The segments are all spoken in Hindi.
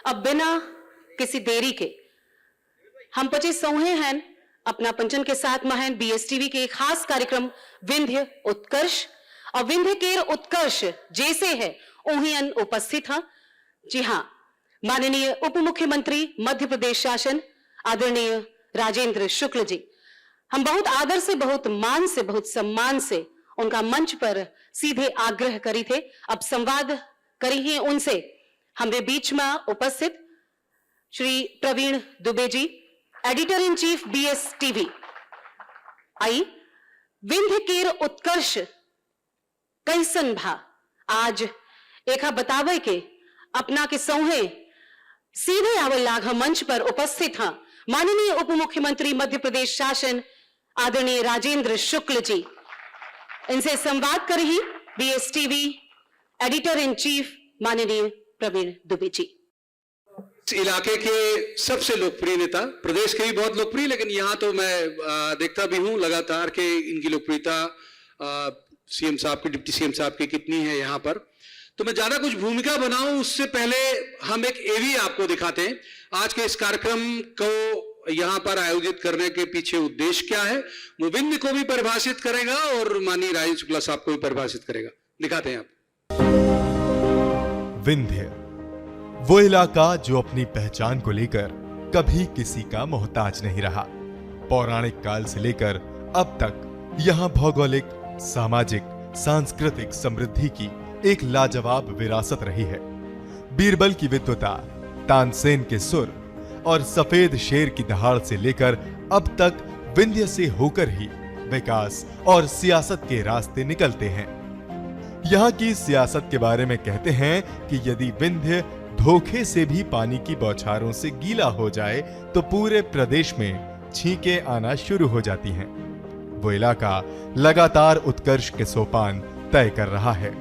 अब बिना किसी देरी के हम 25 सौहे हैं अपना पंचन के साथ महन बीएसटीवी के खास कार्यक्रम विंध्य उत्कर्ष और विंध्य केर उत्कर्ष जैसे है उहियन उपस्थित हैं। जी हाँ, माननीय उप मुख्यमंत्री मध्य प्रदेश शासन आदरणीय राजेंद्र शुक्ल जी, हम बहुत आदर से, बहुत मान से, बहुत सम्मान से उनका मंच पर सीधे आग्रह करी थे। अब संवाद करी है उनसे हमारे बीच में उपस्थित Shri Praveen Dubey ji, editor in chief बीएसटीवी। आई विंध्य केर उत्कर्ष कैसन भा आज एका बतावे के अपना के सौहे सीधे आवे लाघ मंच पर उपस्थित हैं माननीय उप मुख्यमंत्री मध्य प्रदेश शासन आदरणीय राजेंद्र शुक्ल जी। इनसे संवाद करें बीएसटीवी एडिटर इन चीफ माननीय प्रवीण दुबे जी। इस इलाके के सबसे लोकप्रिय नेता, प्रदेश के भी बहुत लोकप्रिय, लेकिन यहाँ तो मैं देखता भी हूँ लगातार कि इनकी लोकप्रियता सीएम साहब की, डिप्टी सीएम साहब की कितनी है यहाँ पर। तो मैं ज्यादा कुछ भूमिका बनाऊं उससे पहले हम एक एवी आपको दिखाते हैं। आज के इस कार्यक्रम को यहाँ पर आयोजित करने के पीछे उद्देश्य क्या है, वो विंध्य को भी परिभाषित करेगा और माननीय राजेंद्र शुक्ला साहब को भी परिभाषित करेगा। दिखाते हैं आप। विंध्य वो इलाका जो अपनी पहचान को लेकर कभी किसी का मोहताज नहीं रहा। पौराणिक काल से लेकर अब तक यहाँ भौगोलिक, सामाजिक, सांस्कृतिक समृद्धि की एक लाजवाब विरासत रही है। बीरबल की विद्वता, तानसेन के सुर और सफेद शेर की दहाड़ से लेकर अब तक विंध्य से होकर ही विकास और सियासत के रास्ते निकलते हैं। यहाँ की सियासत के बारे में कहते हैं कि यदि विंध्य धोखे से भी पानी की बौछारों से गीला हो जाए तो पूरे प्रदेश में छींकें आना शुरू हो जाती हैं। वो इलाका लगातार उत्कर्ष के सोपान तय कर रहा है।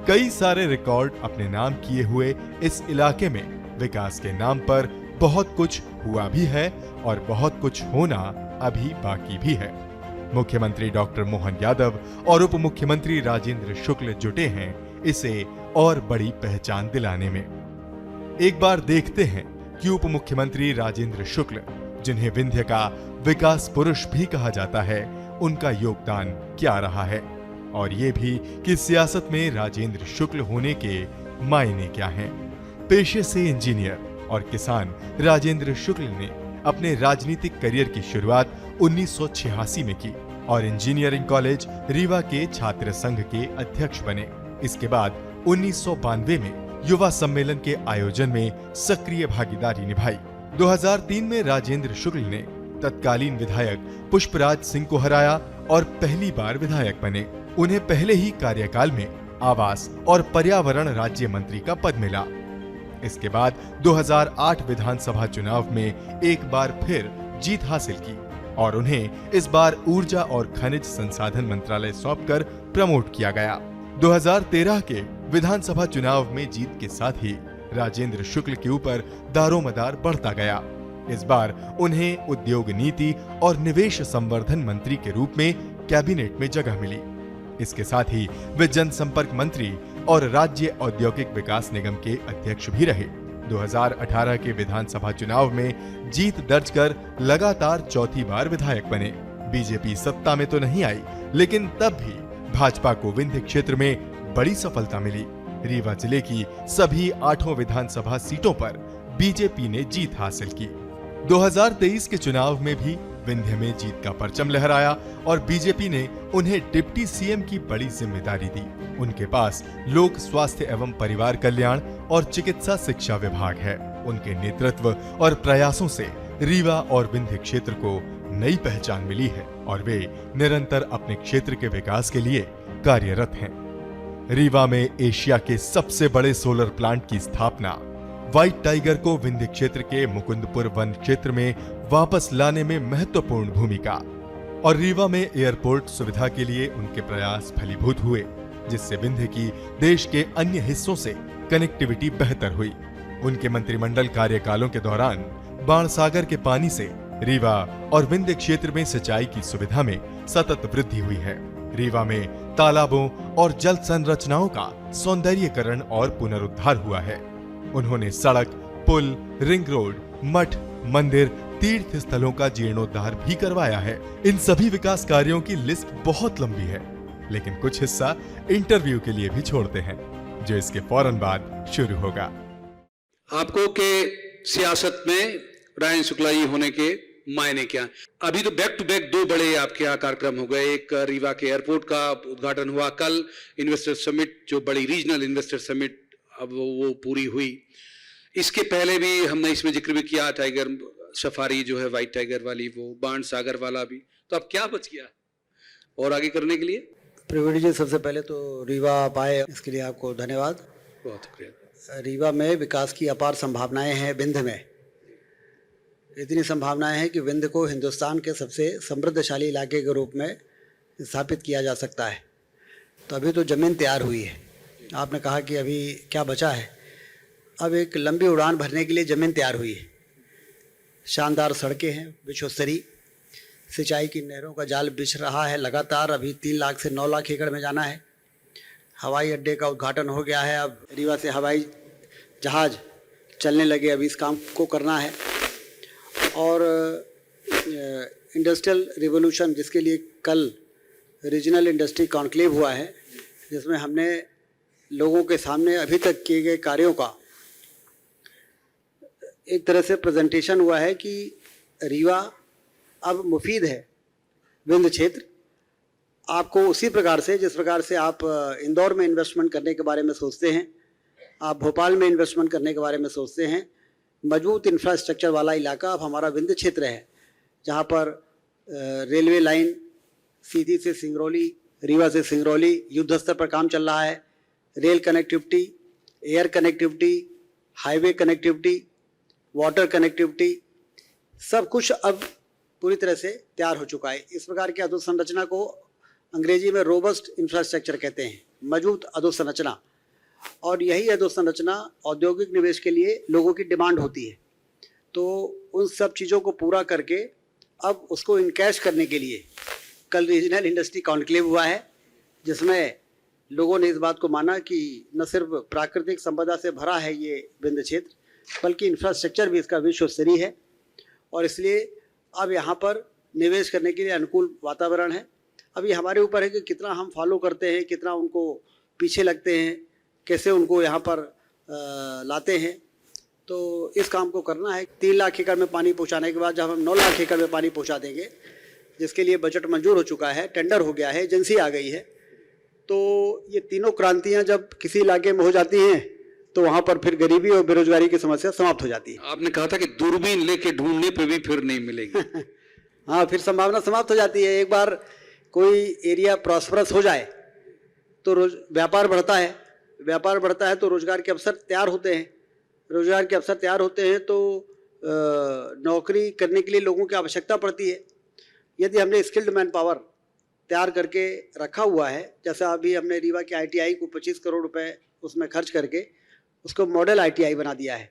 कई सारे रिकॉर्ड अपने नाम किए हुए इस इलाके में विकास के नाम पर बहुत कुछ हुआ भी है और बहुत कुछ होना अभी बाकी भी है। मुख्यमंत्री डॉक्टर मोहन यादव और उप मुख्यमंत्री राजेंद्र शुक्ल जुटे हैं इसे और बड़ी पहचान दिलाने में। एक बार देखते हैं कि उप मुख्यमंत्री राजेंद्र शुक्ल, जिन्हें विंध्य का विकास पुरुष भी कहा जाता है, उनका योगदान क्या रहा है और ये भी कि सियासत में राजेंद्र शुक्ल होने के मायने क्या हैं। पेशे से इंजीनियर और किसान राजेंद्र शुक्ल ने अपने राजनीतिक करियर की शुरुआत 1986 में की और इंजीनियरिंग कॉलेज रीवा के छात्र संघ के अध्यक्ष बने। इसके बाद 1992 में युवा सम्मेलन के आयोजन में सक्रिय भागीदारी निभाई। 2003 में राजेंद्र शुक्ल ने तत्कालीन विधायक पुष्पराज सिंह को हराया और पहली बार विधायक बने। उन्हें पहले ही कार्यकाल में आवास और पर्यावरण राज्य मंत्री का पद मिला। इसके बाद 2008 विधानसभा चुनाव में एक बार फिर जीत हासिल की और उन्हें इस बार ऊर्जा और खनिज संसाधन मंत्रालय सौंपकर प्रमोट किया गया। 2013 के विधानसभा चुनाव में जीत के साथ ही राजेंद्र शुक्ल के ऊपर दारोमदार बढ़ता गया। इस बार उन्हें उद्योग नीति और निवेश संवर्धन मंत्री के रूप में कैबिनेट में जगह मिली। इसके साथ ही वे जनसंपर्क मंत्री और राज्य औद्योगिक विकास निगम के अध्यक्ष भी रहे। 2018 के विधानसभा चुनाव में जीत दर्ज कर लगातार चौथी बार विधायक बने। बीजेपी सत्ता में तो नहीं आई, लेकिन तब भी भाजपा को विंध्य क्षेत्र में बड़ी सफलता मिली। रीवा जिले की सभी 8 विधानसभा सीटों पर बीजेपी ने जीत हासिल की। 2023 के चुनाव में भी विंध्य में जीत का परचम लहराया और बीजेपी ने उन्हें डिप्टी सीएम की बड़ी जिम्मेदारी दी। उनके पास लोक स्वास्थ्य एवं परिवार कल्याण और चिकित्सा शिक्षा विभाग है। उनके नेतृत्व और प्रयासों से रीवा और विंध्य क्षेत्र को नई पहचान मिली है और वे निरंतर अपने क्षेत्र के विकास के लिए कार्यरत हैं। रीवा में एशिया के सबसे बड़े सोलर प्लांट की स्थापना, व्हाइट टाइगर को विंध्य क्षेत्र के मुकुंदपुर वन क्षेत्र में वापस लाने में महत्वपूर्ण भूमिका और रीवा में एयरपोर्ट सुविधा के लिए उनके प्रयास फलीभूत हुए, जिससे विंध्य की देश के अन्य हिस्सों से कनेक्टिविटी बेहतर हुई। उनके मंत्रिमंडल कार्यकालों के दौरान बाणसागर के पानी से रीवा और विंध्य क्षेत्र में सिंचाई की सुविधा में सतत वृद्धि हुई है। रीवा में तालाबों और जल संरचनाओं का सौंदर्यीकरण और पुनरुद्धार हुआ है। उन्होंने सड़क, पुल, रिंग रोड, मठ, मंदिर, तीर्थ स्थलों का जीर्णोद्धार भी करवाया है। इन सभी विकास कार्यों की लिस्ट बहुत लंबी है, लेकिन कुछ हिस्सा इंटरव्यू के लिए भी छोड़ते हैं, जो इसके फौरन बाद शुरू होगा। आपको के सियासत में रायन शुक्ला जी होने के मायने क्या हैं? अभी तो बैक टू बैक दो बड़े आपके यहाँ कार्यक्रम हो गए। एक रीवा के एयरपोर्ट का उद्घाटन हुआ कल, इन्वेस्टर समिट, जो बड़ी रीजनल इन्वेस्टर समिट अब वो पूरी हुई। इसके पहले भी हमने इसमें जिक्र भी किया, टाइगर सफारी जो है व्हाइट टाइगर वाली, वो बाण सागर वाला भी। तो अब क्या बच गया और आगे करने के लिए? प्रवीण जी, सबसे पहले तो रीवा आप आए, इसके लिए आपको धन्यवाद। बहुत शुक्रिया। रीवा में विकास की अपार संभावनाएं हैं। विंध्य में इतनी संभावनाएं हैं कि विंध्य को हिंदुस्तान के सबसे समृद्धशाली इलाके के रूप में स्थापित किया जा सकता है। तो अभी तो ज़मीन तैयार हुई है। आपने कहा कि अभी क्या बचा है। अब एक लंबी उड़ान भरने के लिए ज़मीन तैयार हुई है। शानदार सड़कें हैं, विश्व स्तरीय सिंचाई की नहरों का जाल बिछ रहा है लगातार। अभी 3 लाख से 9 लाख एकड़ में जाना है। हवाई अड्डे का उद्घाटन हो गया है। अब रीवा से हवाई जहाज़ चलने लगे। अभी इस काम को करना है। और इंडस्ट्रियल रिवोल्यूशन, जिसके लिए कल रीजनल इंडस्ट्री कॉन्क्लेव हुआ है, जिसमें हमने लोगों के सामने अभी तक किए गए कार्यों का एक तरह से प्रेजेंटेशन हुआ है कि रीवा अब मुफीद है विंध्य क्षेत्र। आपको उसी प्रकार से, जिस प्रकार से आप इंदौर में इन्वेस्टमेंट करने के बारे में सोचते हैं, आप भोपाल में इन्वेस्टमेंट करने के बारे में सोचते हैं, मजबूत इंफ्रास्ट्रक्चर वाला इलाका अब हमारा विंध्य क्षेत्र है, जहाँ पर रेलवे लाइन सीधी से सिंगरौली, रीवा से सिंगरौली युद्ध स्तर पर काम चल रहा है। Rail connectivity, air connectivity, highway connectivity, water connectivity, सब कुछ अब पूरी तरह से तैयार हो चुका है। इस प्रकार की अधोसंरचना को अंग्रेजी में रोबस्ट इंफ्रास्ट्रक्चर कहते हैं, मजबूत अधोसंरचना। और यही अधोसंरचना औद्योगिक निवेश के लिए लोगों की डिमांड होती है। तो उन सब चीज़ों को पूरा करके अब उसको इनकैश करने के लिए कल रीजनल इंडस्ट्री कॉन्क्लेव हुआ है, जिसमें लोगों ने इस बात को माना कि न सिर्फ प्राकृतिक संपदा से भरा है ये विंध्य क्षेत्र, बल्कि इंफ्रास्ट्रक्चर भी इसका विश्व स्तरीय है। और इसलिए अब यहाँ पर निवेश करने के लिए अनुकूल वातावरण है। अभी हमारे ऊपर है कि कितना हम फॉलो करते हैं, कितना उनको पीछे लगते हैं, कैसे उनको यहाँ पर लाते हैं। तो इस काम को करना है। 3 लाख एकड़ में पानी पहुँचाने के बाद जब हम 9 लाख एकड़ में पानी पहुँचा देंगे, जिसके लिए बजट मंजूर हो चुका है, टेंडर हो गया है, एजेंसी आ गई है, तो ये तीनों क्रांतियाँ जब किसी इलाके में हो जाती हैं तो वहाँ पर फिर गरीबी और बेरोजगारी की समस्या समाप्त हो जाती है। आपने कहा था कि दूरबीन लेके ढूंढने पे भी फिर नहीं मिलेगी। हाँ, फिर संभावना समाप्त हो जाती है। एक बार कोई एरिया प्रॉस्परस हो जाए तो व्यापार बढ़ता है, व्यापार बढ़ता है तो रोजगार के अवसर तैयार होते हैं, रोजगार के अवसर तैयार होते हैं तो नौकरी करने के लिए लोगों की आवश्यकता पड़ती है। यदि हमने स्किल्ड मैन पावर तैयार करके रखा हुआ है, जैसा अभी हमने रीवा के ITI को 25 करोड़ रुपए उसमें खर्च करके उसको मॉडल ITI बना दिया है,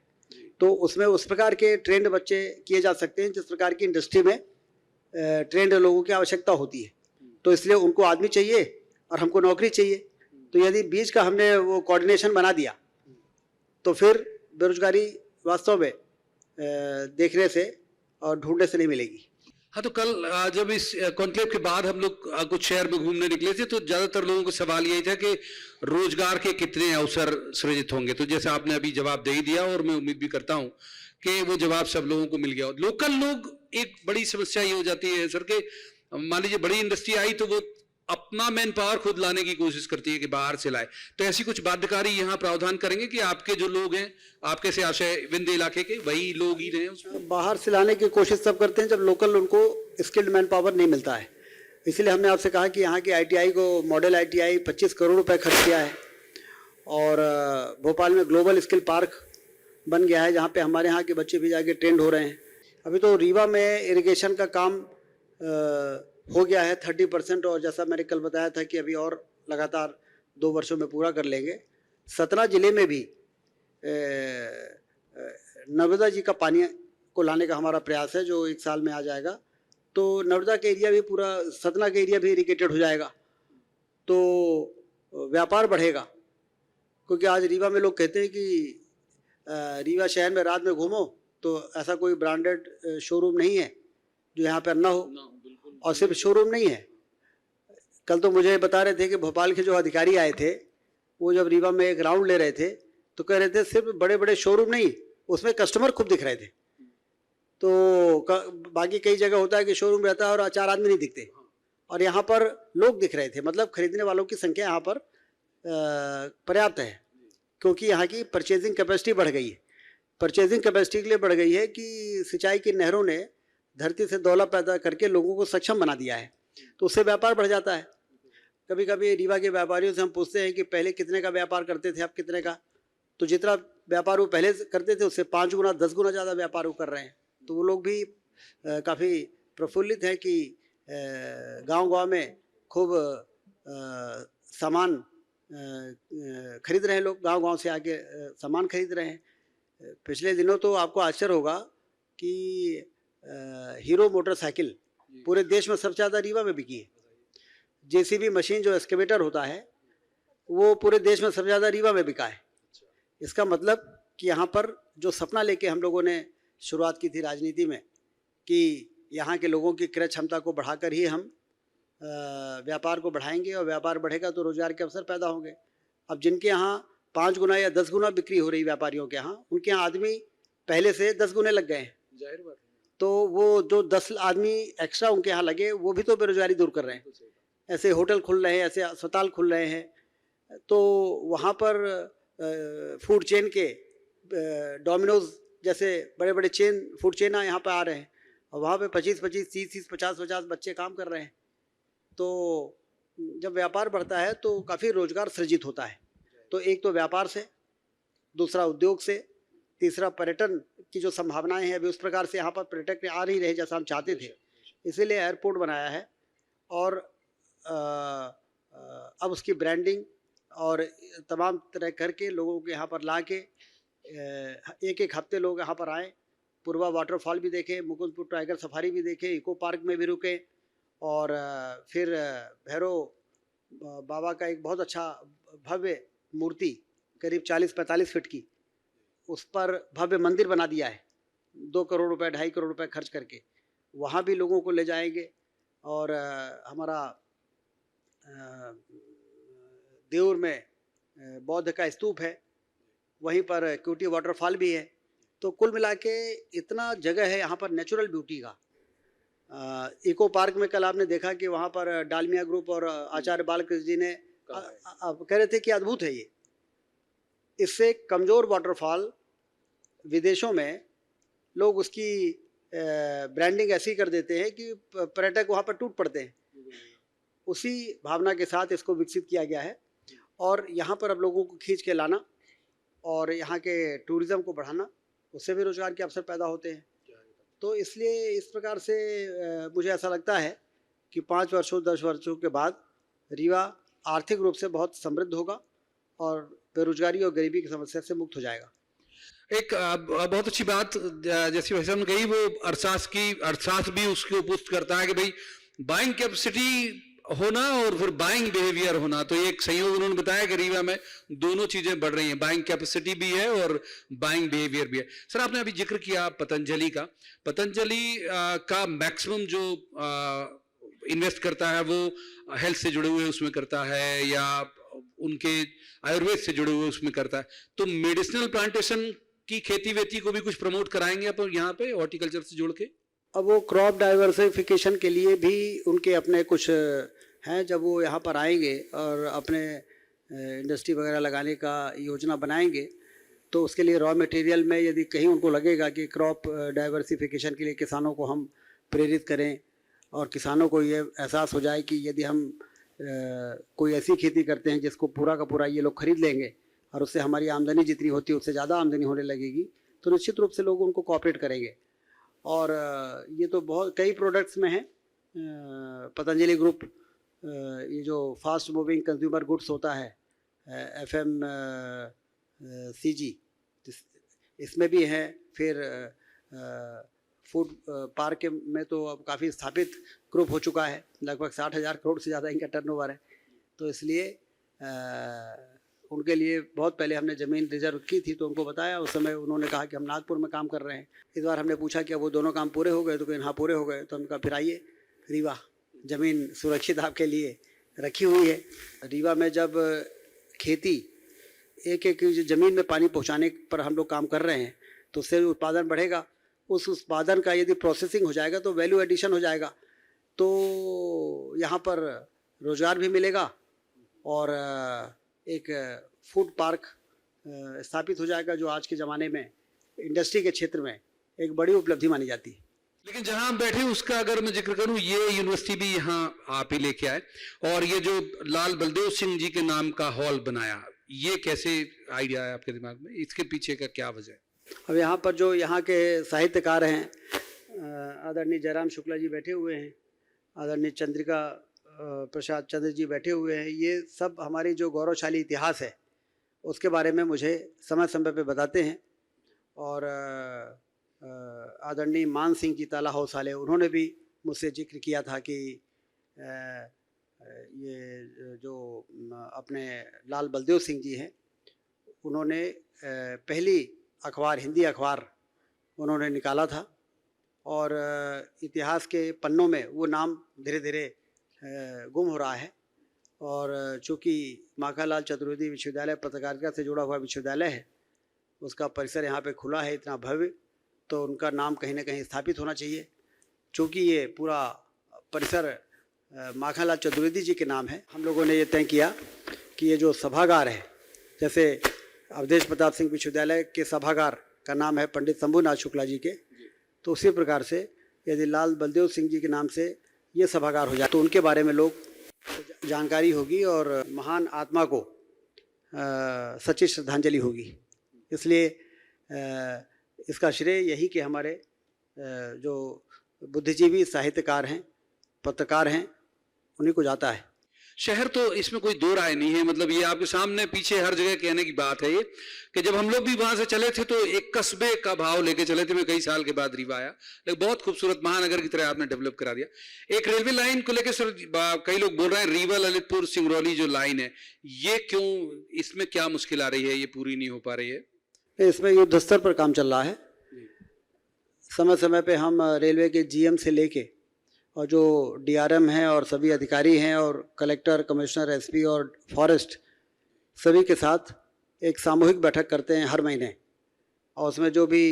तो उसमें उस प्रकार के ट्रेंड बच्चे किए जा सकते हैं जिस प्रकार की इंडस्ट्री में ट्रेंड लोगों की आवश्यकता होती है। तो इसलिए उनको आदमी चाहिए और हमको नौकरी चाहिए। तो यदि बीच का हमने वो कोऑर्डिनेशन बना दिया तो फिर बेरोजगारी वास्तव में देखने से और ढूंढने से नहीं मिलेगी। हाँ, तो कल जब इस कॉन्क्लेव के बाद हम लोग कुछ शहर में घूमने निकले थे तो ज्यादातर लोगों को सवाल यही था कि रोजगार के कितने अवसर सृजित होंगे। तो जैसे आपने अभी जवाब दे ही दिया और मैं उम्मीद भी करता हूं कि वो जवाब सब लोगों को मिल गया। लोकल लोग, एक बड़ी समस्या ये हो जाती है सर के, मान लीजिए बड़ी इंडस्ट्री आई तो वो अपना मैन पावर खुद लाने की कोशिश करती है कि बाहर से लाए। तो ऐसी कुछ बाध्यकारी यहाँ प्रावधान करेंगे कि आपके जो लोग हैं, आपके से आशय विंध्य इलाके के, वही लोग ही रहे उसमें? बाहर से लाने की कोशिश सब करते हैं जब लोकल उनको स्किल्ड मैन पावर नहीं मिलता है। इसलिए हमने आपसे कहा कि यहाँ की ITI को मॉडल ITI 25 करोड़ रुपए खर्च किया है। और भोपाल में ग्लोबल स्किल पार्क बन गया है, जहाँ पे हमारे यहाँ के बच्चे भी जाके ट्रेंड हो रहे हैं। अभी तो रीवा में इरिगेशन का काम हो गया है 30%, और जैसा मैंने कल बताया था कि अभी और लगातार 2 वर्षों में पूरा कर लेंगे। सतना जिले में भी नर्मदा जी का पानी को लाने का हमारा प्रयास है, जो 1 साल में आ जाएगा। तो नर्मदा का एरिया भी पूरा, सतना का एरिया भी इरिगेटेड हो जाएगा, तो व्यापार बढ़ेगा। क्योंकि आज रीवा में लोग कहते हैं कि रीवा शहर में रात में घूमो तो ऐसा कोई ब्रांडेड शोरूम नहीं है जो यहाँ पर ना हो। और सिर्फ शोरूम नहीं है, कल तो मुझे बता रहे थे कि भोपाल के जो अधिकारी आए थे वो जब रीवा में एक राउंड ले रहे थे तो कह रहे थे सिर्फ बड़े बड़े शोरूम नहीं, उसमें कस्टमर खूब दिख रहे थे। तो बाकी कई जगह होता है कि शोरूम रहता है और 4 आदमी नहीं दिखते, और यहाँ पर लोग दिख रहे थे। मतलब खरीदने वालों की संख्या यहाँ पर पर्याप्त है, क्योंकि यहाँ की परचेजिंग कैपेसिटी बढ़ गई है। परचेजिंग कैपेसिटी के लिए बढ़ गई है कि सिंचाई की नहरों ने धरती से दौलत पैदा करके लोगों को सक्षम बना दिया है, तो उससे व्यापार बढ़ जाता है। कभी कभी रीवा के व्यापारियों से हम पूछते हैं कि पहले कितने का व्यापार करते थे, अब कितने का, तो जितना व्यापार वो पहले करते थे उससे 5 गुना 10 गुना ज़्यादा व्यापार वो कर रहे हैं। तो वो लोग भी काफ़ी प्रफुल्लित हैं कि गांव-गांव में खूब सामान खरीद रहे हैं लोग, गांव-गांव से आके सामान खरीद रहे हैं। पिछले दिनों तो आपको आश्चर्य होगा कि हीरो मोटरसाइकिल पूरे देश में सबसे ज़्यादा रीवा में बिकी है। जेसीबी मशीन जो एक्सकेवेटर होता है वो पूरे देश में सबसे ज़्यादा रीवा में बिका है। इसका मतलब कि यहाँ पर जो सपना लेके हम लोगों ने शुरुआत की थी राजनीति में कि यहाँ के लोगों की क्रय क्षमता को बढ़ाकर ही हम व्यापार को बढ़ाएंगे, और व्यापार बढ़ेगा तो रोजगार के अवसर पैदा होंगे। अब जिनके यहाँ 5 गुना या 10 गुना बिक्री हो रही व्यापारियों के यहाँ, उनके यहाँ आदमी पहले से 10 गुने लग गए हैं। जाहिर बात है। तो वो जो 10 आदमी एक्स्ट्रा उनके यहाँ लगे वो भी तो बेरोजगारी दूर कर रहे हैं। ऐसे होटल खुल रहे हैं, ऐसे अस्पताल खुल रहे हैं, तो वहाँ पर फूड चेन के डोमिनोज जैसे बड़े बड़े चेन फूड चेन यहाँ पर आ रहे हैं, और वहाँ पे 25-25, 30-30, 50-50 बच्चे काम कर रहे हैं। तो जब व्यापार बढ़ता है तो काफ़ी रोजगार सृजित होता है। तो एक तो व्यापार से, दूसरा उद्योग से, तीसरा पर्यटन की जो संभावनाएं हैं अभी उस प्रकार से यहाँ पर पर्यटक आ नहीं रहे जैसा हम चाहते थे, इसीलिए एयरपोर्ट बनाया है। और अब उसकी ब्रांडिंग और तमाम तरह करके लोगों को यहाँ पर ला के एक हफ्ते लोग यहाँ पर आएँ, पूर्वा वाटरफॉल भी देखें, मुकुंदपुर टाइगर सफारी भी देखें, इको पार्क में भी रुकें, और फिर भैरव बाबा का एक बहुत अच्छा भव्य मूर्ति करीब 40-45 फीट की, उस पर भव्य मंदिर बना दिया है 2 करोड़ रुपए 2.5 करोड़ रुपए खर्च करके, वहाँ भी लोगों को ले जाएंगे। और हमारा देऊर में बौद्ध का स्तूप है, वहीं पर क्यूटी वाटरफॉल भी है। तो कुल मिला के इतना जगह है यहाँ पर नेचुरल ब्यूटी का। इको पार्क में कल आपने देखा कि वहाँ पर डालमिया ग्रुप और आचार्य बालकृष्ण जी ने कह रहे थे कि अद्भुत है ये। इससे कमज़ोर वाटरफॉल विदेशों में लोग उसकी ब्रांडिंग ऐसी कर देते हैं कि पर्यटक वहाँ पर टूट पड़ते हैं। उसी भावना के साथ इसको विकसित किया गया है, और यहाँ पर अब लोगों को खींच के लाना और यहाँ के टूरिज़्म को बढ़ाना, उससे भी रोज़गार के अवसर पैदा होते हैं। तो इसलिए इस प्रकार से मुझे ऐसा लगता है कि 5 वर्षों 10 वर्षों के बाद रीवा आर्थिक रूप से बहुत समृद्ध होगा और बेरोजगारी और गरीबी की समस्या से मुक्त हो जाएगा। एक बहुत अच्छी बात जैसी भाई साहब ने कही, वो अर्थशास्त्र भी उसको पुष्ट करता है कि भाई बाइंग कैपेसिटी होना और फिर बाइंग बिहेवियर होना, तो एक संयोग उन्होंने बताया कि रीवा में दोनों चीजें बढ़ रही हैं, बाइंग कैपेसिटी भी है और बाइंग बिहेवियर भी है। सर आपने अभी जिक्र किया पतंजलि का, पतंजलि का मैक्सिमम जो इन्वेस्ट करता है वो हेल्थ से जुड़े हुए उसमें करता है या उनके आयुर्वेद से जुड़े हुए उसमें करता है, तो मेडिसिनल प्लांटेशन की खेती वेती को भी कुछ प्रमोट कराएंगे आप यहाँ पे हॉर्टिकल्चर से जोड़ के? अब वो क्रॉप डाइवर्सिफिकेशन के लिए भी उनके अपने कुछ हैं, जब वो यहाँ पर आएंगे और अपने इंडस्ट्री वगैरह लगाने का योजना बनाएंगे तो उसके लिए रॉ मटेरियल में यदि कहीं उनको लगेगा कि क्रॉप डाइवर्सिफिकेशन के लिए किसानों को हम प्रेरित करें और किसानों को ये एहसास हो जाए कि यदि हम कोई ऐसी खेती करते हैं जिसको पूरा का पूरा ये लोग खरीद लेंगे और उससे हमारी आमदनी जितनी होती है उससे ज़्यादा आमदनी होने लगेगी, तो निश्चित रूप से लोग उनको कोऑपरेट करेंगे। और ये तो बहुत कई प्रोडक्ट्स में है। पतंजलि ग्रुप ये जो फास्ट मूविंग कंज्यूमर गुड्स होता है FMCG, इसमें भी है। फिर फूड पार्क में तो अब काफ़ी स्थापित ग्रुप हो चुका है, लगभग 60,000 करोड़ से ज़्यादा इनका टर्नओवर है। तो इसलिए उनके लिए बहुत पहले हमने ज़मीन रिजर्व की थी, तो उनको बताया। उस समय उन्होंने कहा कि हम नागपुर में काम कर रहे हैं। इस बार हमने पूछा कि अब वो दोनों काम पूरे हो गए, तो कहीं हाँ पूरे हो गए। तो हमने कहा फिर आइए रीवा, ज़मीन सुरक्षित आपके लिए रखी हुई है। रीवा में जब खेती एक एक ज़मीन में पानी पहुंचाने पर हम लोग काम कर रहे हैं, तो उससे उत्पादन बढ़ेगा। उस उत्पादन का यदि प्रोसेसिंग हो जाएगा तो वैल्यू एडिशन हो जाएगा, तो यहाँ पर रोज़गार भी मिलेगा और एक फूड पार्क स्थापित हो जाएगा, जो आज के ज़माने में इंडस्ट्री के क्षेत्र में एक बड़ी उपलब्धि मानी जाती है। लेकिन जहां हम बैठे उसका अगर मैं जिक्र करूं, ये यूनिवर्सिटी भी यहाँ आप ही लेके आए, और ये जो लाल बलदेव सिंह जी के नाम का हॉल बनाया, ये कैसे आइडिया है आपके दिमाग में? इसके पीछे का क्या वजह है? अब यहाँ पर जो यहाँ के साहित्यकार हैं, आदरणीय जयराम शुक्ला जी बैठे हुए हैं, आदरणीय चंद्रिका प्रसाद चंद्र जी बैठे हुए हैं। ये सब हमारी जो गौरवशाली इतिहास है उसके बारे में मुझे समय समय पे बताते हैं। और आदरणीय मान सिंह जी ताला हाउस वाले, उन्होंने भी मुझसे जिक्र किया था कि ये जो अपने लाल बलदेव सिंह जी हैं, उन्होंने पहली अखबार, हिंदी अखबार उन्होंने निकाला था, और इतिहास के पन्नों में वो नाम धीरे धीरे गुम हो रहा है। और चूँकि माखनलाल चतुर्वेदी विश्वविद्यालय पत्रकारिता से जुड़ा हुआ विश्वविद्यालय है, उसका परिसर यहाँ पे खुला है इतना भव्य, तो उनका नाम कहीं ना कहीं स्थापित होना चाहिए। चूँकि ये पूरा परिसर माखनलाल चतुर्वेदी जी के नाम है, हम लोगों ने ये तय किया कि ये जो सभागार है, जैसे अवधेश प्रताप सिंह विश्वविद्यालय के सभागार का नाम है पंडित शंभुनाथ शुक्ला जी के, तो उसी प्रकार से यदि लाल बलदेव सिंह जी के नाम से ये सभागार हो जाए तो उनके बारे में लोग जानकारी होगी और महान आत्मा को सच्ची श्रद्धांजलि होगी। इसलिए इसका श्रेय यही कि हमारे जो बुद्धिजीवी साहित्यकार हैं, पत्रकार हैं, उन्हीं को जाता है। शहर तो इसमें कोई दो राय नहीं है, मतलब ये आपके सामने पीछे हर जगह कहने की बात है ये, कि जब हम लोग भी वहां से चले थे तो एक कस्बे का भाव लेके चले थे। मैं कई साल के बाद रीवा आया, लेकिन बहुत खूबसूरत महानगर की तरह आपने डेवलप करा दिया। एक रेलवे लाइन को लेकर सर कई लोग बोल रहे हैं, रीवा ललितपुर सिंगरौली जो लाइन है, ये क्यों, इसमें क्या मुश्किल आ रही है, ये पूरी नहीं हो पा रही है? इसमें युद्ध स्तर पर काम चल रहा है। समय समय पे हम रेलवे के जीएम से लेके और जो डीआरएम हैं और सभी अधिकारी हैं और कलेक्टर, कमिश्नर, एसपी और फॉरेस्ट, सभी के साथ एक सामूहिक बैठक करते हैं हर महीने, और उसमें जो भी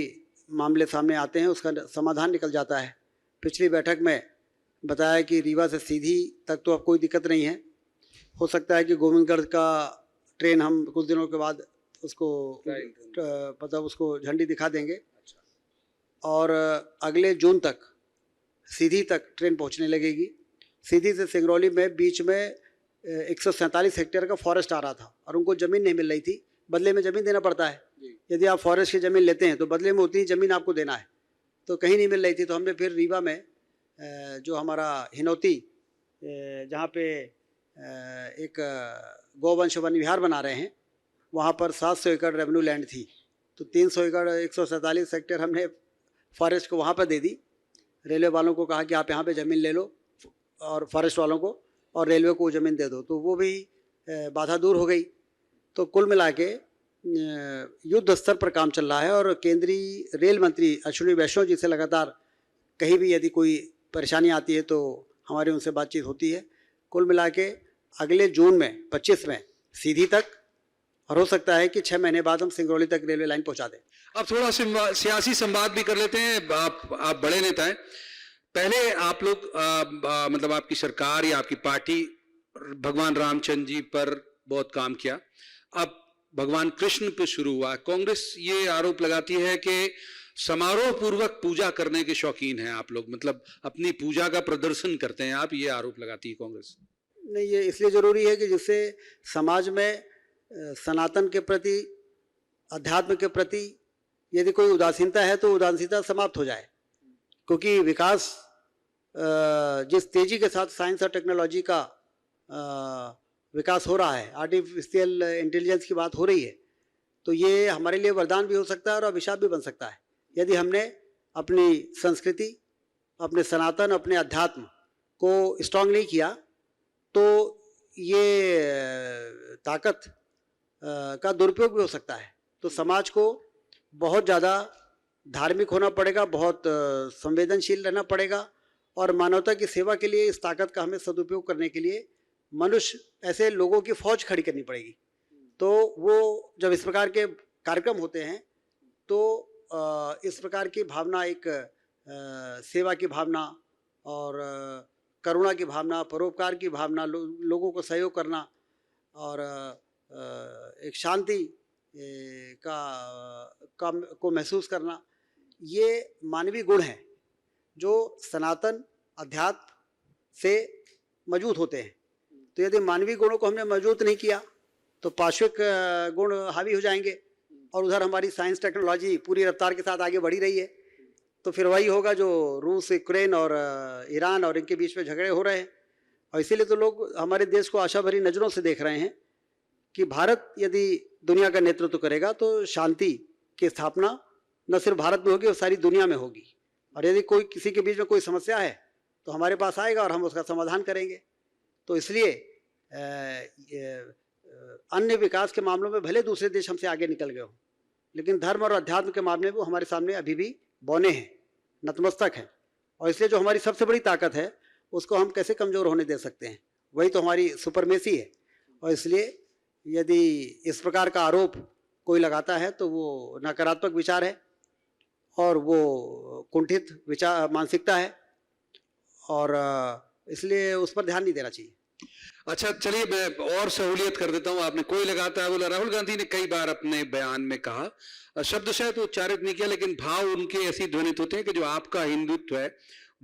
मामले सामने आते हैं उसका समाधान निकल जाता है। पिछली बैठक में बताया कि रीवा से सीधी तक तो अब कोई दिक्कत नहीं है, हो सकता है कि गोविंदगढ़ का ट्रेन हम कुछ दिनों के बाद उसको मतलब उसको झंडी दिखा देंगे, और अगले जून तक सीधी तक ट्रेन पहुंचने लगेगी। सीधी से सिंगरौली में बीच में 147 हेक्टेयर का फॉरेस्ट आ रहा था और उनको ज़मीन नहीं मिल रही थी, बदले में ज़मीन देना पड़ता है। यदि आप फॉरेस्ट की ज़मीन लेते हैं तो बदले में उतनी ज़मीन आपको देना है, तो कहीं नहीं मिल रही थी। तो हमने फिर रीवा में जो हमारा हिनौती, जहाँ पे एक गौवंश वन विहार बना रहे हैं, वहाँ पर 700 एकड़ रेवेन्यू लैंड थी, तो 300 एकड़ 147 हेक्टेयर हमने फॉरेस्ट को वहाँ पर दे दी। रेलवे वालों को कहा कि आप यहाँ पे ज़मीन ले लो, और फॉरेस्ट वालों को, और रेलवे को ज़मीन दे दो, तो वो भी बाधा दूर हो गई। तो कुल मिला के युद्ध स्तर पर काम चल रहा है, और केंद्रीय रेल मंत्री अश्विनी वैष्णव जी से लगातार कहीं भी यदि कोई परेशानी आती है तो हमारी उनसे बातचीत होती है। कुल मिला के अगले जून में 25 में सीधी तक, और हो सकता है कि 6 महीने बाद हम सिंगरौली तक रेलवे लाइन पहुंचा दें। अब थोड़ा सियासी संवाद भी कर लेते हैं। आप बड़े नेता हैं, पहले आप लोग मतलब आपकी सरकार या आपकी पार्टी भगवान रामचंद्र जी पर बहुत काम किया, अब भगवान कृष्ण पे शुरू हुआ। कांग्रेस ये आरोप लगाती है कि समारोह पूर्वक पूजा करने के शौकीन हैं आप लोग, मतलब अपनी पूजा का प्रदर्शन करते हैं आप, ये आरोप लगाती है कांग्रेस। नहीं, ये इसलिए ज़रूरी है कि जिससे समाज में सनातन के प्रति, अध्यात्म के प्रति यदि कोई उदासीनता है तो उदासीनता समाप्त हो जाए। क्योंकि विकास जिस तेज़ी के साथ साइंस और टेक्नोलॉजी का विकास हो रहा है, आर्टिफिशियल इंटेलिजेंस की बात हो रही है, तो ये हमारे लिए वरदान भी हो सकता है और अभिशाप भी बन सकता है। यदि हमने अपनी संस्कृति, अपने सनातन, अपने अध्यात्म को स्ट्रांग नहीं किया, तो ये ताकत का दुरुपयोग भी हो सकता है। तो समाज को बहुत ज़्यादा धार्मिक होना पड़ेगा, बहुत संवेदनशील रहना पड़ेगा, और मानवता की सेवा के लिए इस ताकत का हमें सदुपयोग करने के लिए मनुष्य ऐसे लोगों की फौज खड़ी करनी पड़ेगी। तो वो जब इस प्रकार के कार्यक्रम होते हैं तो इस प्रकार की भावना, एक सेवा की भावना और करुणा की भावना, परोपकार की भावना, लोगों को सहयोग करना और एक शांति को महसूस करना, ये मानवीय गुण हैं जो सनातन अध्यात्म से मजबूत होते हैं। तो यदि मानवीय गुणों को हमने मजबूत नहीं किया तो पार्श्विक गुण हावी हो जाएंगे, और उधर हमारी साइंस टेक्नोलॉजी पूरी रफ्तार के साथ आगे बढ़ी रही है, तो फिर वही होगा जो रूस, यूक्रेन और ईरान और इनके बीच में झगड़े हो रहे हैं। और इसीलिए तो लोग हमारे देश को आशा भरी नज़रों से देख रहे हैं कि भारत यदि दुनिया का नेतृत्व करेगा तो शांति की स्थापना न सिर्फ भारत में होगी, वो सारी दुनिया में होगी। और यदि कोई किसी के बीच में कोई समस्या है तो हमारे पास आएगा और हम उसका समाधान करेंगे। तो इसलिए अन्य विकास के मामलों में भले दूसरे देश हमसे आगे निकल गए हों, लेकिन धर्म और अध्यात्म के मामले में वो हमारे सामने अभी भी बौने हैं, नतमस्तक हैं। और इसलिए जो हमारी सबसे बड़ी ताकत है उसको हम कैसे कमज़ोर होने दे सकते हैं, वही तो हमारी सुपरमेसी है। और इसलिए यदि इस प्रकार का आरोप कोई लगाता है तो वो नकारात्मक विचार है और वो कुंठित विचार मानसिकता है, और इसलिए उस पर ध्यान नहीं देना चाहिए। अच्छा, चलिए मैं और सहूलियत कर देता हूं। आपने कोई लगाता है बोला, राहुल गांधी ने कई बार अपने बयान में कहा, शब्द शायद उच्चारित नहीं किया लेकिन भाव उनके ऐसी ध्वनित होते हैं कि जो आपका हिंदुत्व है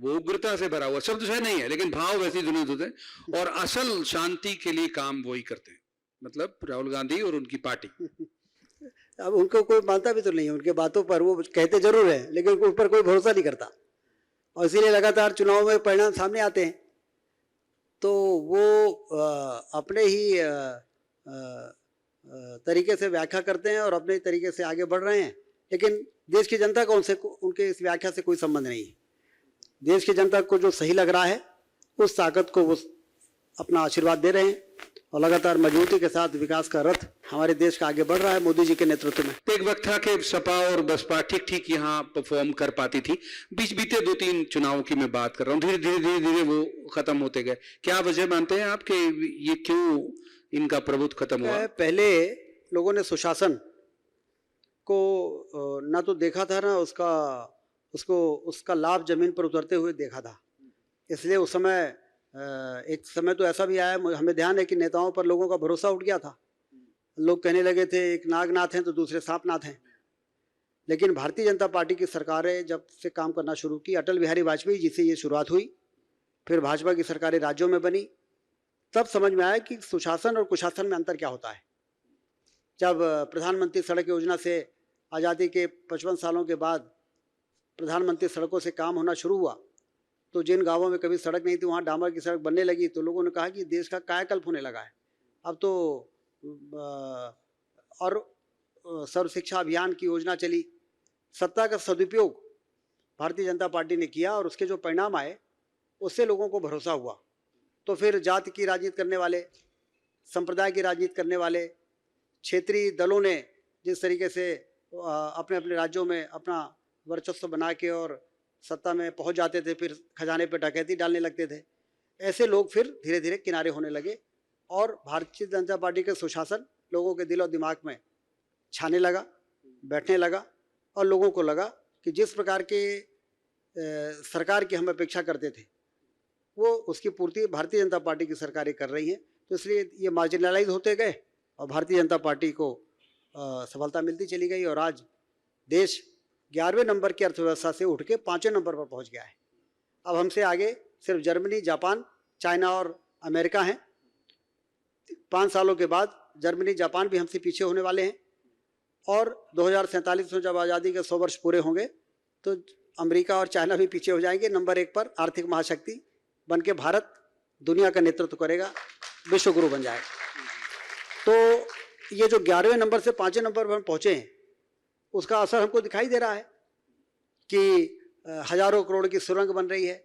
वो उग्रता से भरा हुआ, शब्द शायद नहीं है लेकिन भाव वैसी ध्वनित होते हैं, और असल शांति के लिए काम वही करते हैं, मतलब राहुल गांधी और उनकी पार्टी। अब उनको कोई मानता भी तो नहीं है उनके बातों पर, वो कहते जरूर है लेकिन उस पर कोई भरोसा नहीं करता, और इसीलिए लगातार चुनाव में परिणाम सामने आते हैं। तो वो अपने ही तरीके से व्याख्या करते हैं और अपने तरीके से आगे बढ़ रहे हैं, लेकिन देश की जनता को उनके इस व्याख्या से कोई संबंध नहीं है। देश की जनता को जो सही लग रहा है उस ताकत को वो अपना आशीर्वाद दे रहे हैं, और लगातार मजबूती के साथ विकास का रथ हमारे देश का आगे बढ़ रहा है मोदी जी के नेतृत्व में। एक वक्त था कि सपा और बसपा ठीक ठीक यहाँ परफॉर्म कर पाती थी, बीते 2-3 चुनावों की मैं बात कर रहा हूँ, धीरे धीरे वो खत्म होते गए। क्या वजह मानते हैं आप कि ये क्यों इनका प्रभुत्व खत्म हुआ? पहले लोगों ने सुशासन को ना तो देखा था ना उसका लाभ जमीन पर उतरते हुए देखा था। इसलिए उस समय एक समय तो ऐसा भी आया, हमें ध्यान है कि नेताओं पर लोगों का भरोसा उठ गया था। लोग कहने लगे थे एक नागनाथ हैं तो दूसरे सांपनाथ हैं। लेकिन भारतीय जनता पार्टी की सरकारें जब से काम करना शुरू की, अटल बिहारी वाजपेयी जी से ये शुरुआत हुई, फिर भाजपा की सरकारें राज्यों में बनी, तब समझ में आया कि सुशासन और कुशासन में अंतर क्या होता है। जब प्रधानमंत्री सड़क योजना से आज़ादी के 55 सालों के बाद प्रधानमंत्री सड़कों से काम होना शुरू हुआ, तो जिन गांवों में कभी सड़क नहीं थी वहाँ डामर की सड़क बनने लगी, तो लोगों ने कहा कि देश का कायाकल्प होने लगा है। अब तो और सर्व शिक्षा अभियान की योजना चली। सत्ता का सदुपयोग भारतीय जनता पार्टी ने किया और उसके जो परिणाम आए उससे लोगों को भरोसा हुआ। तो फिर जाति की राजनीति करने वाले, संप्रदाय की राजनीति करने वाले, क्षेत्रीय दलों ने जिस तरीके से अपने अपने राज्यों में अपना वर्चस्व बना के और सत्ता में पहुंच जाते थे, फिर खजाने पर डकैती डालने लगते थे, ऐसे लोग फिर धीरे धीरे किनारे होने लगे और भारतीय जनता पार्टी का सुशासन लोगों के दिल और दिमाग में छाने लगा, बैठने लगा, और लोगों को लगा कि जिस प्रकार के सरकार की हम अपेक्षा करते थे वो उसकी पूर्ति भारतीय जनता पार्टी की सरकारें कर रही हैं। तो इसलिए ये मार्जिनलाइज होते गए और भारतीय जनता पार्टी को सफलता मिलती चली गई, और आज देश 11वें नंबर की अर्थव्यवस्था से उठ के 5वें नंबर पर पहुंच गया है। अब हमसे आगे सिर्फ जर्मनी, जापान, चाइना और अमेरिका हैं। 5 सालों के बाद जर्मनी, जापान भी हमसे पीछे होने वाले हैं, और 2047 में जब आज़ादी के 100 वर्ष पूरे होंगे तो अमेरिका और चाइना भी पीछे हो जाएंगे। नंबर 1 पर आर्थिक महाशक्ति बन के भारत दुनिया का नेतृत्व करेगा, विश्व गुरु बन जाएगा। तो ये जो 11वें नंबर से 5वें नंबर पर हम पहुँचे हैं उसका असर हमको दिखाई दे रहा है कि हजारों करोड़ की सुरंग बन रही है,